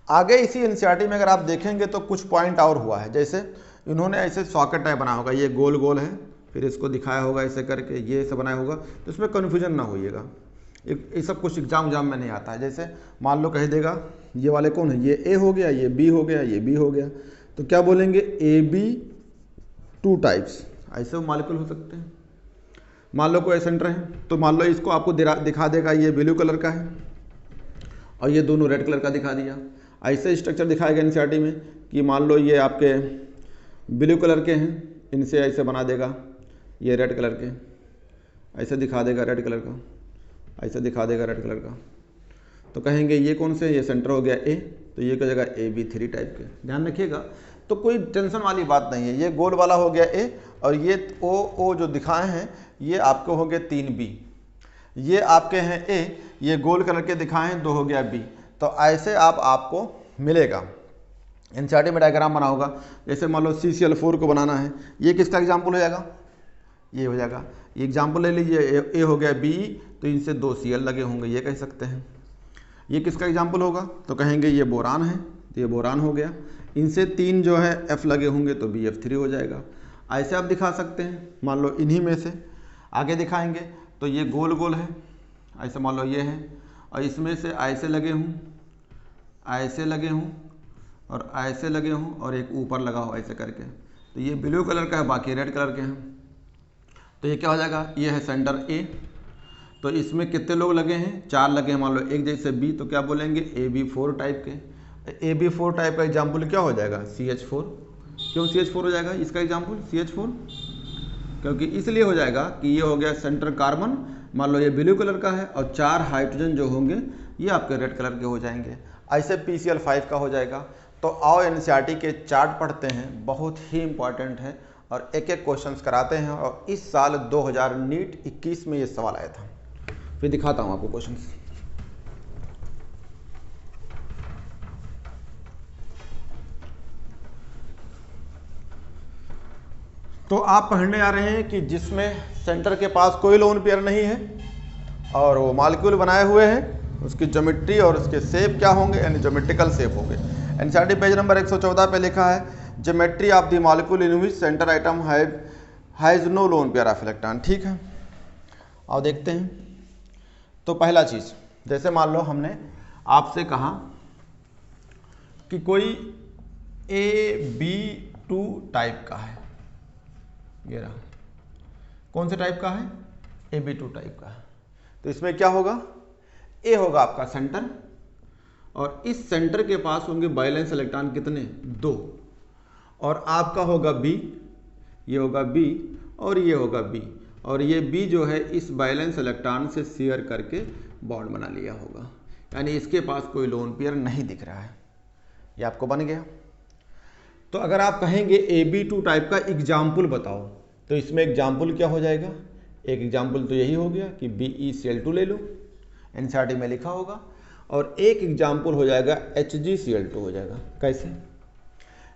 आगे इसी एनसीईआरटी में अगर आप देखेंगे तो कुछ पॉइंट और हुआ है, जैसे इन्होंने ऐसे सॉकेट टाइप बनाया होगा, ये गोल गोल है, फिर इसको दिखाया होगा ऐसे करके, ये ऐसे बनाया होगा, तो इसमें कन्फ्यूजन ना होइएगा। ये सब कुछ एग्जाम में नहीं आता है। जैसे मान लो कह देगा ये वाले कौन है, ये A हो गया, ये B हो गया, ये B हो गया, तो क्या बोलेंगे AB 2 टाइप्स, ऐसे मॉलिक्यूल हो सकते हैं। मान लो कोई सेंटर है, तो मान लो इसको आपको दिखा देगा ये ब्लू कलर का है और ये दोनों रेड कलर का दिखा दिया। ऐसे स्ट्रक्चर दिखाएगा एनसीईआरटी में कि मान लो ये आपके ब्लू कलर के हैं, इनसे ऐसे बना देगा, ये रेड कलर के ऐसे दिखा देगा रेड कलर का, ऐसे दिखा देगा रेड कलर का। तो कहेंगे ये कौन से, ये सेंटर हो गया ए, तो ये क्या जगह AB3 टाइप के, ध्यान रखिएगा। तो कोई टेंशन वाली बात नहीं है, ये गोल वाला हो गया ए और ये ओ जो दिखाए हैं ये आपको हो गया 3B, ये आपके हैं ए, ये गोल कलर के दिखाए हैं 2 हो गया B। तो ऐसे आपको मिलेगा। एनसीईआरटी में डायग्राम बना होगा, जैसे मान लो CCl4 को बनाना है, ये किसका एग्जाम्पल हो जाएगा, ये हो जाएगा। ये एग्जाम्पल ले लीजिए, ए हो गया BE, तो इनसे 2 Cl लगे होंगे, ये कह सकते हैं। ये किसका एग्जाम्पल होगा, तो कहेंगे ये बोरान है, तो ये बोरान हो गया, इनसे 3 जो है F लगे होंगे तो BF3 हो जाएगा। ऐसे आप दिखा सकते हैं, मान लो इन्हीं में से आगे दिखाएंगे तो ये गोल गोल है, ऐसे मान लो ये है, और इसमें से ऐसे लगे हूँ, ऐसे लगे हूँ और ऐसे लगे हूँ और एक ऊपर लगा हो ऐसे करके, तो ये ब्लू कलर का है, बाकी रेड कलर के हैं। तो ये क्या हो जाएगा, ये है सेंटर ए, तो इसमें कितने लोग लगे हैं, 4 लगे हैं, मान लो एक जैसे B, तो क्या बोलेंगे AB4 टाइप के। AB4 टाइप का एग्जाम्पल क्या हो जाएगा, CH4। क्यों CH4 हो जाएगा इसका एग्जाम्पल, CH4 क्योंकि इसलिए हो जाएगा कि ये हो गया सेंटर कार्बन, मान लो ये ब्लू कलर का है और 4 हाइड्रोजन जो होंगे ये आपके रेड कलर के हो जाएंगे। ऐसे PCl5 का हो जाएगा। तो आओ एनसीईआरटी के चार्ट पढ़ते हैं, बहुत ही इंपॉर्टेंट है और एक एक क्वेश्चंस कराते हैं, और इस साल 2000 नीट 21 में ये सवाल आया था। फिर दिखाता हूँ आपको क्वेश्चंस। तो आप पढ़ने आ रहे हैं कि जिसमें सेंटर के पास कोई लोन पेयर नहीं है और वो मॉलिक्यूल बनाए हुए हैं, उसकी ज्योमेट्री और उसके शेप क्या होंगे, यानी ज्योमेट्रिकल शेप होंगे। एनसीईआरटी पेज नंबर 114 पे लिखा है geometry of the molecule in which centre atom has no lone pair of electron. ठीक है, आओ देखते हैं। तो पहला चीज, जैसे मान लो हमने आपसे कहा कि कोई AB2 टाइप का है, ये रहा, कौन से टाइप का है, AB2 टाइप का है। तो इसमें क्या होगा, ए होगा आपका सेंटर और इस सेंटर के पास होंगे वैलेंस इलेक्ट्रॉन कितने, 2, और आपका होगा B, ये होगा B और ये होगा B, और ये B जो है इस वैलेंस इलेक्ट्रॉन से शेयर करके बॉन्ड बना लिया होगा, यानी इसके पास कोई लोन पेयर नहीं दिख रहा है। ये आपको बन गया। तो अगर आप कहेंगे AB2 टाइप का एग्जाम्पल बताओ, तो इसमें एग्जाम्पल क्या हो जाएगा, एक एग्जाम्पल तो यही हो गया कि BeCl2 ले लो, एनसीईआरटी में लिखा होगा, और एक एग्जाम्पल हो जाएगा HgCl2 हो जाएगा। कैसे,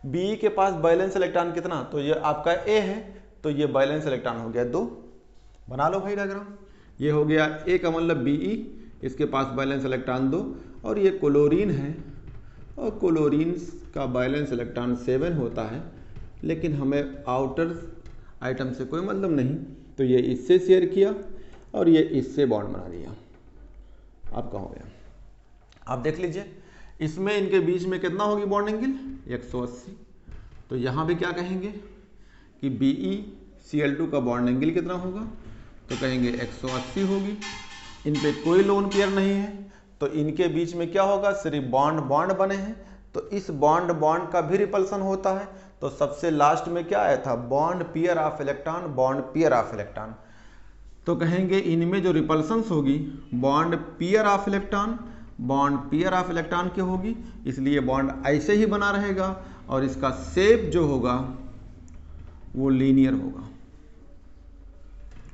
Be के पास वैलेंस इलेक्ट्रॉन कितना, तो ये आपका A है, तो ये वैलेंस इलेक्ट्रॉन हो गया 2, बना लो भाई डायग्राम। ये हो गया A का मतलब Be, इसके पास वैलेंस इलेक्ट्रॉन 2, और ये क्लोरीन है और क्लोरीन का वैलेंस इलेक्ट्रॉन 7 होता है, लेकिन हमें आउटर आइटम से कोई मतलब नहीं, तो ये इससे शेयर किया और ये इससे बॉन्ड बना लिया, आपका हो गया। आप देख लीजिए इसमें इनके बीच में कितना होगी बॉन्ड एंगल, 180। तो यहाँ भी क्या कहेंगे कि BeCl2 का बॉन्ड एंगल कितना होगा, तो कहेंगे 180 होगी। इन पे कोई लोन पेयर नहीं है, तो इनके बीच में क्या होगा, सिर्फ बॉन्ड बने हैं, तो इस बॉन्ड का भी रिपल्सन होता है। तो सबसे लास्ट में क्या आया था, bond pair of electron, bond pair of electron. तो कहेंगे इनमें जो रिपल्सन्स होगी bond pair of electron, bond pair of electron की होगी, इसलिए बॉन्ड ऐसे ही बना रहेगा और इसका शेप जो होगा वो लीनियर होगा,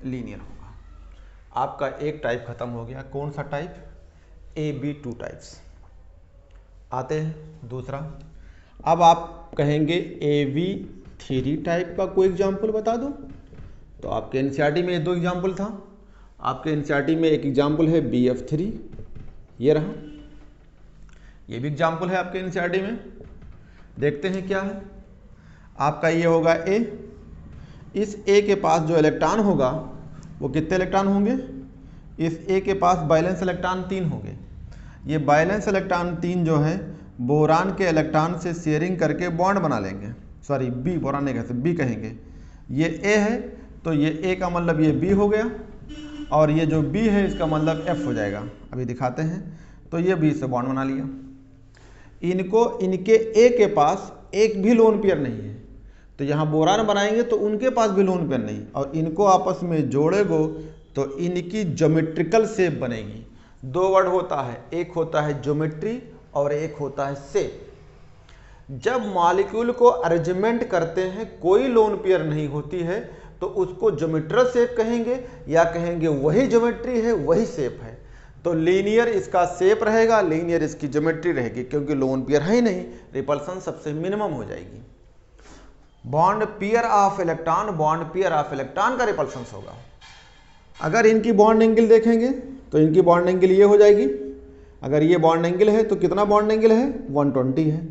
लीनियर होगा। आपका एक टाइप खत्म हो गया, कौन सा टाइप, AB2 टाइप्स। आते हैं दूसरा, अब आप कहेंगे AB3 टाइप का कोई एग्जाम्पल बता दो, तो आपके एनसीईआरटी में 2 एग्जाम्पल था। आपके एनसीईआरटी में एक एग्जाम्पल है BF3, ये रहा, ये भी एग्जाम्पल है आपके एनसीईआरटी में। देखते हैं क्या है, आपका ये होगा A, इस A के पास जो इलेक्ट्रॉन होगा वो कितने इलेक्ट्रॉन होंगे, इस A के पास वैलेंस इलेक्ट्रॉन 3 होंगे। ये वैलेंस इलेक्ट्रॉन 3 जो है बोरान के इलेक्ट्रॉन से शेयरिंग करके बॉन्ड बना लेंगे, सॉरी B, बोरान नहीं कहते, B कहेंगे। ये A है, तो ये ए का मतलब ये बी हो गया, और ये जो बी है इसका मतलब एफ हो जाएगा। अभी दिखाते हैं। तो ये बी से बॉन्ड बना लिया। इनके ए के पास एक भी लोन पेयर नहीं है, तो यहाँ बोरान बनाएंगे तो उनके पास भी लोन पेयर नहीं, और इनको आपस में जोड़ेगो तो इनकी ज्योमेट्रिकल शेप बनेगी। दो वर्ड होता है, एक होता है ज्योमेट्री और एक होता है शेप। जब मॉलिक्यूल को अरेंजमेंट करते हैं कोई लोन पेयर नहीं होती है तो उसको ज्योमेट्रिकल शेप कहेंगे, या कहेंगे वही ज्योमेट्री है वही शेप है। तो लीनियर इसका शेप रहेगा, लीनियर इसकी ज्योमेट्री रहेगी, क्योंकि लोन पेयर है ही नहीं, रिपल्सन सबसे मिनिमम हो जाएगी। Bond pair of electron, bond pair of electron का रिपल्सन होगा। अगर इनकी बॉन्ड एंगल देखेंगे तो इनकी बॉन्ड एंगल ये हो जाएगी। अगर ये बॉन्ड एंगल है तो कितना बॉन्ड एंगल है, 120 है।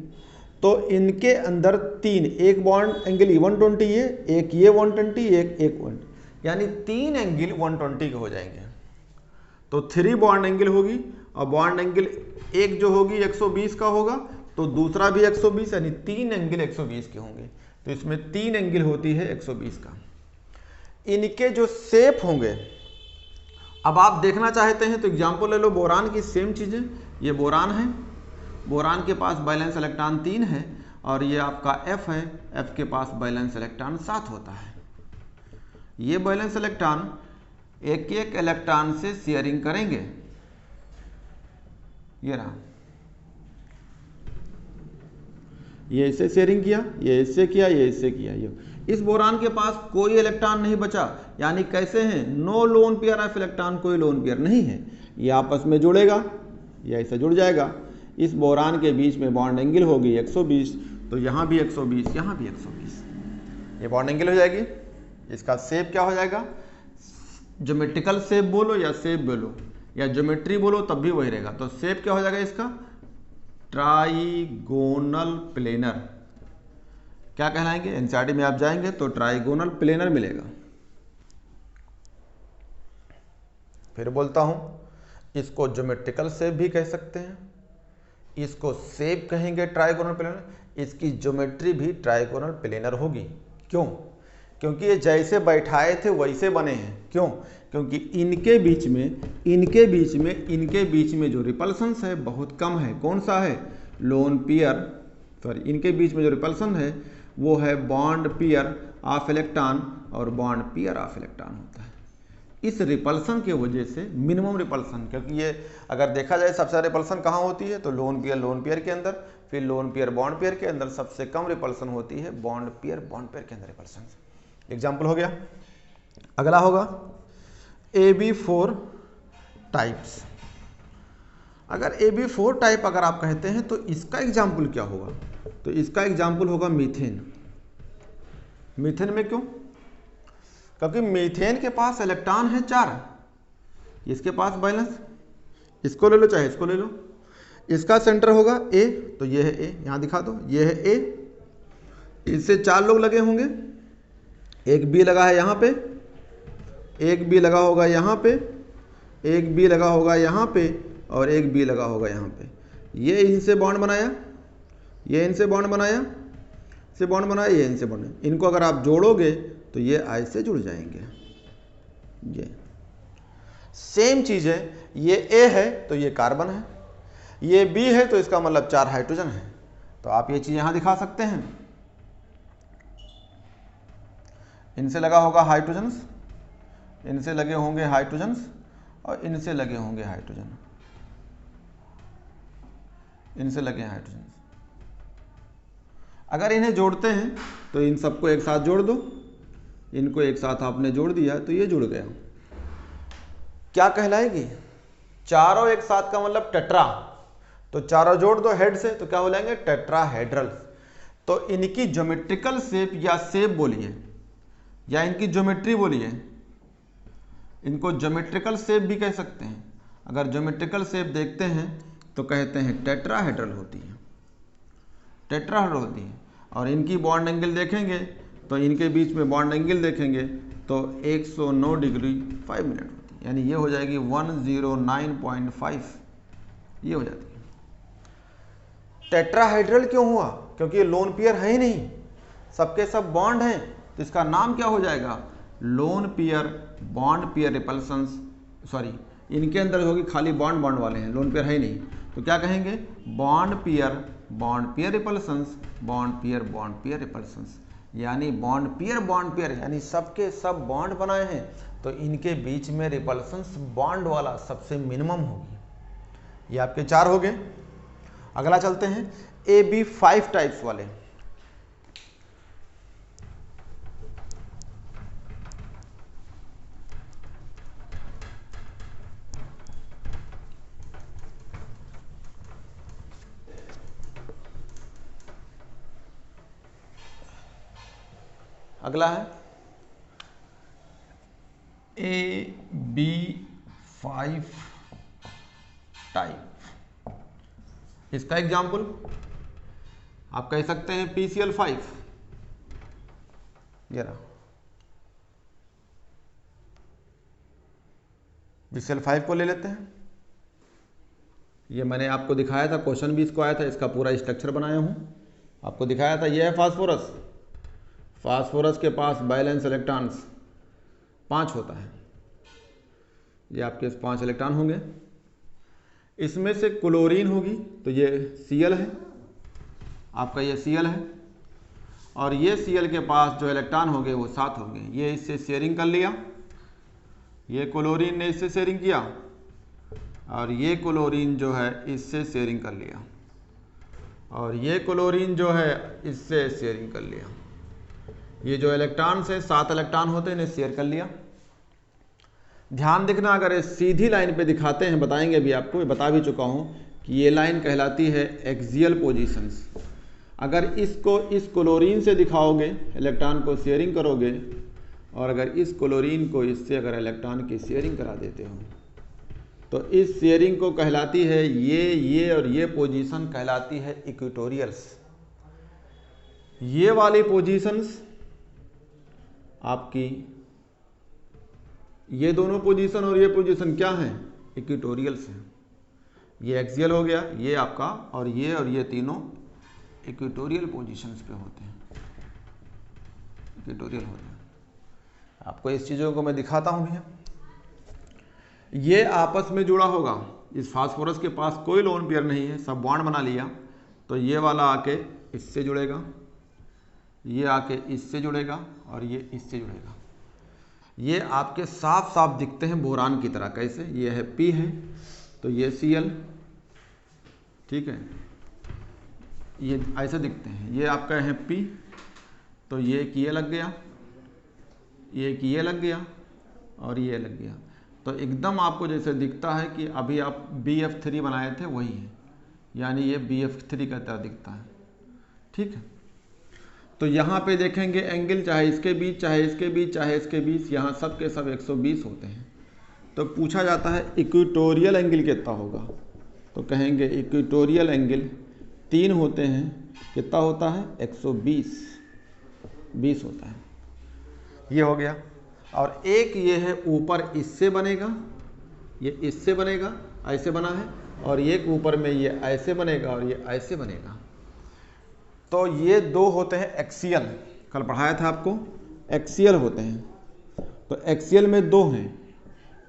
तो इनके अंदर तीन, एक बॉन्ड एंगल 120 है, एक ये 120, एक 120, यानी तीन एंगल 120 के हो जाएंगे। तो 3 बॉन्ड एंगल होगी, और बॉन्ड एंगल एक जो होगी 120 का होगा, तो दूसरा भी 120, यानी तीन एंगल 120 के होंगे। तो इसमें तीन एंगल होती है 120 का। इनके जो शेप होंगे, अब आप देखना चाहते हैं तो एग्जाम्पल ले लो बोरान की, सेम चीज़ें। ये बोरान है, बोरान के पास वैलेंस इलेक्ट्रॉन 3 है, और ये आपका F है, F के पास वैलेंस इलेक्ट्रॉन 7 होता है। ये वैलेंस इलेक्ट्रॉन एक एक इलेक्ट्रॉन से शेयरिंग करेंगे। ये रहा, ये इससे शेयरिंग किया, ये इससे किया, ये इससे किया। ये इस बोरान के पास कोई इलेक्ट्रॉन नहीं बचा, यानी कैसे हैं, no lone pair of electron, कोई लोन पेयर नहीं है। ये आपस में जुड़ेगा, ये ऐसे जुड़ जाएगा। इस बोरान के बीच में बॉन्ड एंगल होगी 120, तो यहाँ भी 120, यहाँ भी 120, ये बॉन्ड एंगल हो जाएगी। इसका शेप क्या हो जाएगा, ज्योमेट्रिकल शेप बोलो या शेप बोलो या ज्योमेट्री बोलो तब भी वही रहेगा। तो शेप क्या हो जाएगा इसका, ट्राइगोनल प्लेनर। क्या कहलाएंगे, एनसीईआरटी में आप जाएंगे तो ट्राइगोनल प्लेनर मिलेगा। फिर बोलता हूं, इसको ज्योमेट्रिकल शेप भी कह सकते हैं, इसको शेप कहेंगे ट्राइगोनल प्लेनर, इसकी ज्योमेट्री भी ट्राइगोनल प्लेनर होगी। क्यों, क्योंकि ये जैसे बैठाए थे वैसे बने हैं। क्यों, क्योंकि इनके बीच में जो रिपल्सन्स है बहुत कम है। कौन सा है, लोन पेयर, सॉरी, इनके बीच में जो रिपल्सन है वो है बॉन्ड पेयर ऑफ इलेक्ट्रॉन, और बॉन्ड पेयर ऑफ इलेक्ट्रॉन होता है। इस रिपल्सन के वजह से मिनिमम रिपल्सन, क्योंकि ये अगर देखा जाए सबसे ज़्यादा रिपल्सन कहाँ होती है, तो लोन पेयर के अंदर, फिर लोन पेयर बॉन्ड पेयर के अंदर। सबसे कम रिपल्सन होती है बॉन्ड पेयर के अंदर रिपल्सन। एग्जाम्पल हो गया। अगला होगा AB4 टाइप्स। अगर AB4 टाइप अगर आप कहते हैं तो इसका एग्जाम्पल क्या होगा, तो इसका एग्जाम्पल होगा मीथेन। मीथेन में क्यों, क्योंकि मीथेन के पास इलेक्ट्रॉन है 4, इसके पास बैलेंस, इसको ले लो चाहे इसको ले लो। इसका सेंटर होगा A, तो ये है A, यहाँ दिखा दो, ये है A। इससे 4 लोग लगे होंगे, एक B लगा है यहाँ पे, एक B लगा होगा यहाँ पे, एक B लगा होगा यहाँ पे, और एक B लगा होगा यहाँ पे। ये इनसे बॉन्ड बनाया, ये इनसे बॉन्ड बनाया, से बॉन्ड बनाया, ये इनसे बॉन्ड। इनको अगर आप जोड़ोगे तो ये I से जुड़ जाएंगे। ये सेम चीज़ है, ये A है तो ये कार्बन है, ये B है तो इसका मतलब 4 हाइड्रोजन है। तो आप ये चीज़ यहाँ दिखा सकते हैं, इनसे लगा होगा हाइड्रोजन्स, इनसे लगे होंगे हाइड्रोजन्स, और इनसे लगे होंगे हाइड्रोजन, इनसे लगे हाइड्रोजन। अगर इन्हें जोड़ते हैं तो इन सबको एक साथ जोड़ दो, इनको एक साथ आपने जोड़ दिया तो ये जुड़ गया। क्या कहलाएगी, चारों एक साथ का मतलब टेट्रा, तो चारों जोड़ दो हेड से तो क्या हो जाएंगे, टेट्राहेड्रल। तो इनकी ज्योमेट्रिकल शेप या शेप बोलिए, या इनकी ज्योमेट्री बोलिए, इनको ज्योमेट्रिकल शेप भी कह सकते हैं। अगर ज्योमेट्रिकल शेप देखते हैं तो कहते हैं टेट्राहेड्रल होती है, टेट्राहेड्रल होती है। और इनकी बॉन्ड एंगल देखेंगे तो इनके बीच में बॉन्ड एंगल देखेंगे तो 109 डिग्री 5 मिनट होती है, यानी ये हो जाएगी 109.5, ये हो जाती है। टेट्राहेड्रल क्यों हुआ, क्योंकि ये लोन पेयर है ही नहीं, सबके सब बॉन्ड हैं, तो इसका नाम क्या हो जाएगा, lone pair bond pair repulsions, sorry इनके अंदर होगी खाली बॉन्ड बॉन्ड वाले हैं, लोन पेयर है ही नहीं, तो क्या कहेंगे bond pair repulsions, bond pair repulsions, यानी बॉन्ड पेयर यानी सबके सब बॉन्ड बनाए हैं तो इनके बीच में रिपल्शंस बॉन्ड वाला सबसे मिनिमम होगी। ये आपके 4 हो गए। अगला चलते हैं AB 5 टाइप्स वाले। अगला है AB 5 टाइप। इसका एग्जाम्पल आप कह सकते हैं PCl 5। ये रहा PCl 5 को ले लेते हैं। ये मैंने आपको दिखाया था, क्वेश्चन भी इसको आया था, इसका पूरा स्ट्रक्चर बनाया हूं, आपको दिखाया था। ये है फास्फोरस। फास्फोरस के पास बैलेंस इलेक्ट्रॉन्स 5 होता है। ये आपके 5 इलेक्ट्रॉन होंगे। इसमें से क्लोरीन होगी तो ये Cl है, आपका ये Cl है, और ये Cl के पास जो इलेक्ट्रॉन होंगे वो 7 होंगे। ये इससे शेयरिंग कर लिया, ये क्लोरीन ने इससे शेयरिंग किया, और ये क्लोरीन जो है इससे शेयरिंग कर लिया, और ये क्लोरीन जो है इससे शेयरिंग कर लिया। ये जो इलेक्ट्रॉन से 7 इलेक्ट्रॉन होते हैं इन्हें शेयर कर लिया। ध्यान देखना, अगर ये सीधी लाइन पे दिखाते हैं, बताएंगे भी आपको, बता भी चुका हूं कि ये लाइन कहलाती है एक्सियल पोजीशंस। अगर इसको इस क्लोरीन से दिखाओगे, इलेक्ट्रॉन को शेयरिंग करोगे, और अगर इस क्लोरीन को इससे अगर इलेक्ट्रॉन की शेयरिंग करा देते हो तो इस शेयरिंग को कहलाती है ये और ये पोजीशन कहलाती है इक्वेटोरियल्स। ये वाली पोजीशंस आपकी, ये दोनों पोजीशन और ये पोजीशन क्या हैं, इक्वेटोरियल्स हैं। ये एक्सियल हो गया ये आपका, और ये तीनों इक्वेटोरियल पोजीशंस पे होते हैं, इक्वेटोरियल होते हैं। आपको इस चीज़ों को मैं दिखाता हूँ भैया। ये आपस में जुड़ा होगा। इस फास्फोरस के पास कोई लोन पेयर नहीं है, सब बॉन्ड बना लिया, तो ये वाला आके इससे जुड़ेगा, ये आके इससे जुड़ेगा, और ये इससे जुड़ेगा। ये आपके साफ साफ दिखते हैं बोरान की तरह। कैसे? ये है P है तो ये Cl, ठीक है, ये ऐसे दिखते हैं। ये आपका है P तो ये एक ये लग गया, ये एक ये लग गया, और ये लग गया, तो एकदम आपको जैसे दिखता है कि अभी आप BF3 बनाए थे वही है, यानी ये BF3 का तरह दिखता है। ठीक है, तो यहाँ पे देखेंगे एंगल चाहे इसके बीच चाहे इसके बीच चाहे इसके बीच, यहाँ सब के सब 120 होते हैं। तो पूछा जाता है इक्वेटोरियल एंगल कितना होगा, तो कहेंगे इक्वेटोरियल एंगल 3 होते हैं, कितना होता है 120 होता है। ये हो गया। और एक ये है ऊपर इससे बनेगा, ये इससे बनेगा, ऐसे बना है, और एक ऊपर में ये ऐसे बनेगा और ये ऐसे बनेगा। तो ये 2 होते हैं एक्सियल, कल पढ़ाया था आपको, एक्सियल होते हैं। तो एक्सियल में 2 हैं,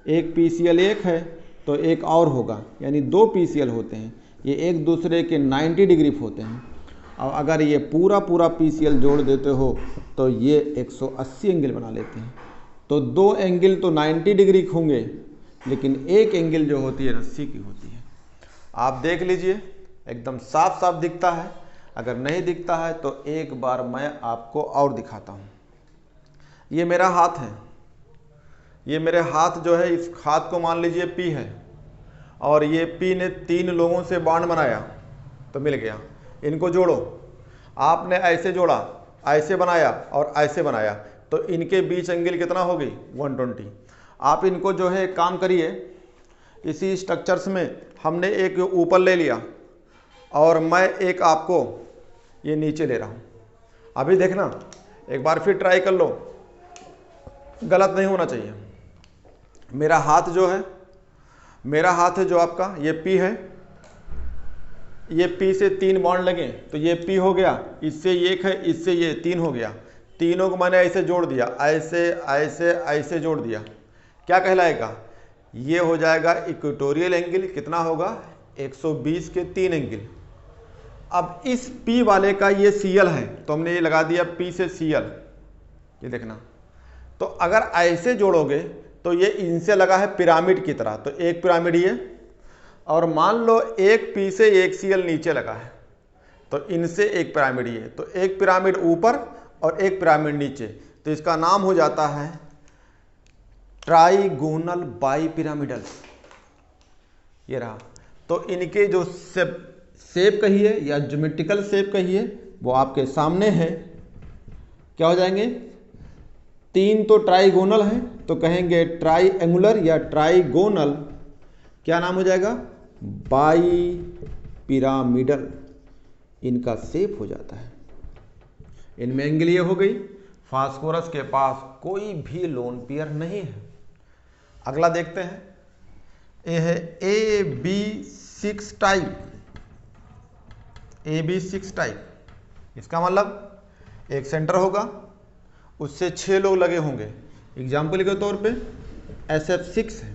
एक PCl 1 है तो एक और होगा, यानी 2 PCl होते हैं। ये एक दूसरे के 90 डिग्री होते हैं। और अगर ये पूरा PCl जोड़ देते हो तो ये 180 एंगल बना लेते हैं। तो 2 एंगल तो 90 डिग्री होंगे, लेकिन एक एंगल जो होती है 80 की होती है। आप देख लीजिए, एकदम साफ साफ दिखता है। अगर नहीं दिखता है तो एक बार मैं आपको और दिखाता हूँ। ये मेरा हाथ है, ये मेरे हाथ जो है, इस हाथ को मान लीजिए P है, और ये P ने 3 लोगों से बॉन्ड बनाया तो मिल गया। इनको जोड़ो, आपने ऐसे जोड़ा, ऐसे बनाया और ऐसे बनाया, तो इनके बीच एंगल कितना हो गई 120। आप इनको जो है काम करिए, इसी स्ट्रक्चर्स में हमने एक ऊपर ले लिया और मैं एक आपको ये नीचे ले रहा हूँ। अभी देखना, एक बार फिर ट्राई कर लो, गलत नहीं होना चाहिए। मेरा हाथ जो है, मेरा हाथ है जो आपका, ये P है, ये P से 3 बॉन्ड लगे तो ये P हो गया, इससे 1 है, इससे ये 3 हो गया। तीनों को मैंने ऐसे जोड़ दिया, ऐसे ऐसे ऐसे जोड़ दिया, क्या कहलाएगा? ये हो जाएगा इक्वेटोरियल एंगल। कितना होगा? 120 के 3 एंगल। अब इस P वाले का ये CL है तो हमने ये लगा दिया P से CL, ये देखना। तो अगर ऐसे जोड़ोगे तो ये इनसे लगा है पिरामिड की तरह, तो एक पिरामिड ये, और मान लो एक P से एक CL नीचे लगा है तो इनसे एक पिरामिड ये, तो एक पिरामिड ऊपर और एक पिरामिड नीचे, तो इसका नाम हो जाता है ट्राइगोनल बाइपिरामिडल। ये रहा। तो इनके जो शेप कहिए या ज्योमेट्रिकल शेप कहिए वो आपके सामने है। क्या हो जाएंगे? 3 तो ट्राइगोनल है तो कहेंगे ट्राइएंगुलर या ट्राइगोनल। क्या नाम हो जाएगा? बाइपिरामिडल। इनका शेप हो जाता है। इनमें एंगल ये हो गई। फास्फोरस के पास कोई भी लोन पेयर नहीं है। अगला देखते हैं, ये है AB6 टाइप। AB6 टाइप, इसका मतलब एक सेंटर होगा, उससे 6 लोग लगे होंगे। एग्जाम्पल के तौर पे SF6 है।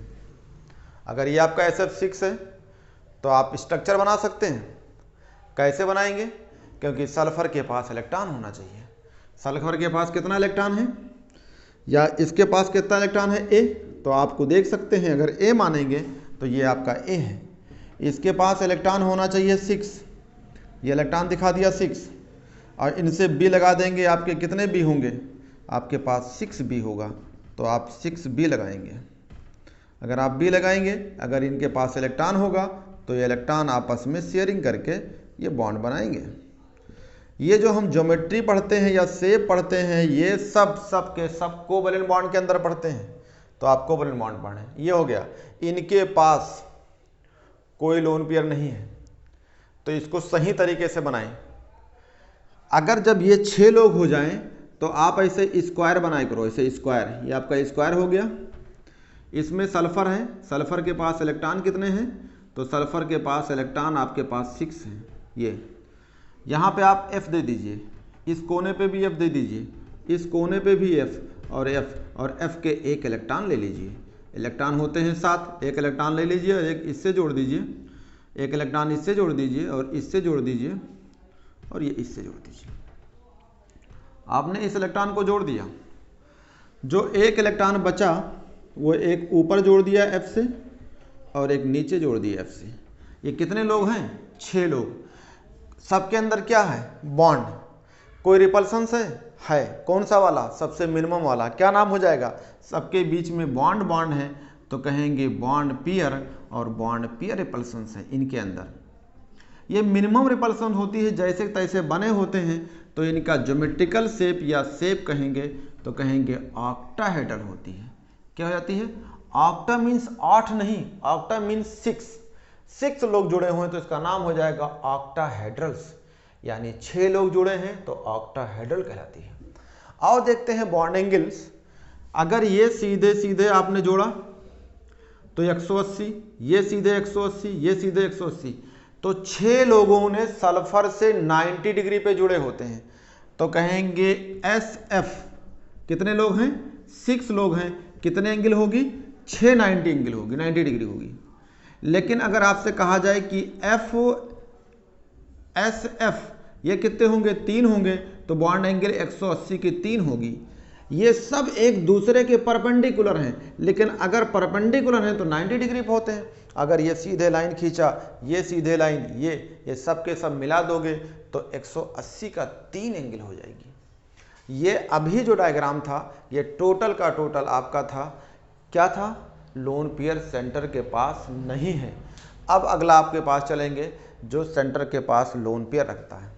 अगर ये आपका SF6 है तो आप स्ट्रक्चर बना सकते हैं। कैसे बनाएंगे? क्योंकि सल्फर के पास इलेक्ट्रॉन होना चाहिए। सल्फर के पास कितना इलेक्ट्रॉन है, या इसके पास कितना इलेक्ट्रॉन है? A। तो आपको देख सकते हैं, अगर A मानेंगे तो ये आपका A है। इसके पास इलेक्ट्रॉन होना चाहिए 6, ये इलेक्ट्रॉन दिखा दिया 6, और इनसे B लगा देंगे। आपके कितने B होंगे? आपके पास 6B होगा, तो आप 6B लगाएंगे। अगर आप B लगाएंगे, अगर इनके पास इलेक्ट्रॉन होगा तो ये इलेक्ट्रॉन आपस में शेयरिंग करके ये बॉन्ड बनाएंगे। ये जो हम ज्योमेट्री पढ़ते हैं या शेप पढ़ते हैं, ये सब के सब कोवैलेंट बॉन्ड के अंदर पढ़ते हैं। तो आप कोवैलेंट बॉन्ड पढ़ें। ये हो गया। इनके पास कोई लोन पेयर नहीं है, तो इसको सही तरीके से बनाएं। अगर जब ये 6 लोग हो जाएं तो आप ऐसे स्क्वायर बनाए करो, ऐसे स्क्वायर। ये आपका स्क्वायर हो गया। इसमें सल्फर है, सल्फर के पास इलेक्ट्रॉन कितने हैं? तो सल्फर के पास इलेक्ट्रॉन आपके पास 6 हैं। ये यहाँ पे आप F दे दीजिए, इस कोने पे भी F दे दीजिए, इस कोने पे भी F और F के एक इलेक्ट्रॉन ले लीजिए। इलेक्ट्रॉन होते हैं 7, एक इलेक्ट्रॉन ले लीजिए और एक इससे जोड़ दीजिए, एक इलेक्ट्रॉन इससे जोड़ दीजिए और इससे जोड़ दीजिए और ये इससे जोड़ दीजिए। आपने इस इलेक्ट्रॉन को जोड़ दिया। जो एक इलेक्ट्रॉन बचा वो एक ऊपर जोड़ दिया F से और एक नीचे जोड़ दिया F से। ये कितने लोग हैं? 6 लोग। सबके अंदर क्या है? बॉन्ड। कोई रिपल्सन से है? कौन सा वाला? सबसे मिनिमम वाला। क्या नाम हो जाएगा? सबके बीच में बॉन्ड है तो कहेंगे बॉन्ड पेयर, और बॉन्ड पेयर रिपल्सन है इनके अंदर। ये मिनिमम रिपल्सन होती है, जैसे तैसे बने होते हैं, तो इनका ज्योमेट्रिकल शेप या शेप कहेंगे तो कहेंगे ऑक्टाहेड्रल होती है। क्या हो जाती है? ऑक्टा मीन्स 8 नहीं, ऑक्टा मीन्स 6 लोग जुड़े हुए हैं तो इसका नाम हो जाएगा ऑक्टाहेड्रल्स। यानी 6 लोग जुड़े हैं तो ऑक्टाहेड्रल कहलाती है। और देखते हैं बॉन्ड एंगल्स। अगर ये सीधे सीधे आपने जोड़ा तो 180, ये सीधे 180, ये सीधे 180, तो 6 लोगों ने सल्फर से 90 डिग्री पे जुड़े होते हैं तो कहेंगे SF। कितने लोग हैं? 6 लोग हैं। कितने एंगल होगी? 6 90 एंगल होगी, 90 डिग्री होगी। लेकिन अगर आपसे कहा जाए कि FSF ये कितने होंगे? 3 होंगे, तो बॉन्ड एंगल 180 की 3 होगी। ये सब एक दूसरे के परपेंडिकुलर हैं, लेकिन अगर परपेंडिकुलर हैं तो 90 डिग्री पे होते हैं। अगर ये सीधे लाइन खींचा, ये सीधे लाइन, ये सब के सब मिला दोगे तो 180 का 3 एंगल हो जाएगी। ये अभी जो डायग्राम था ये टोटल का टोटल आपका था, क्या था? लोन पेयर सेंटर के पास नहीं है। अब अगला आपके पास चलेंगे जो सेंटर के पास लोन पेयर रखता है।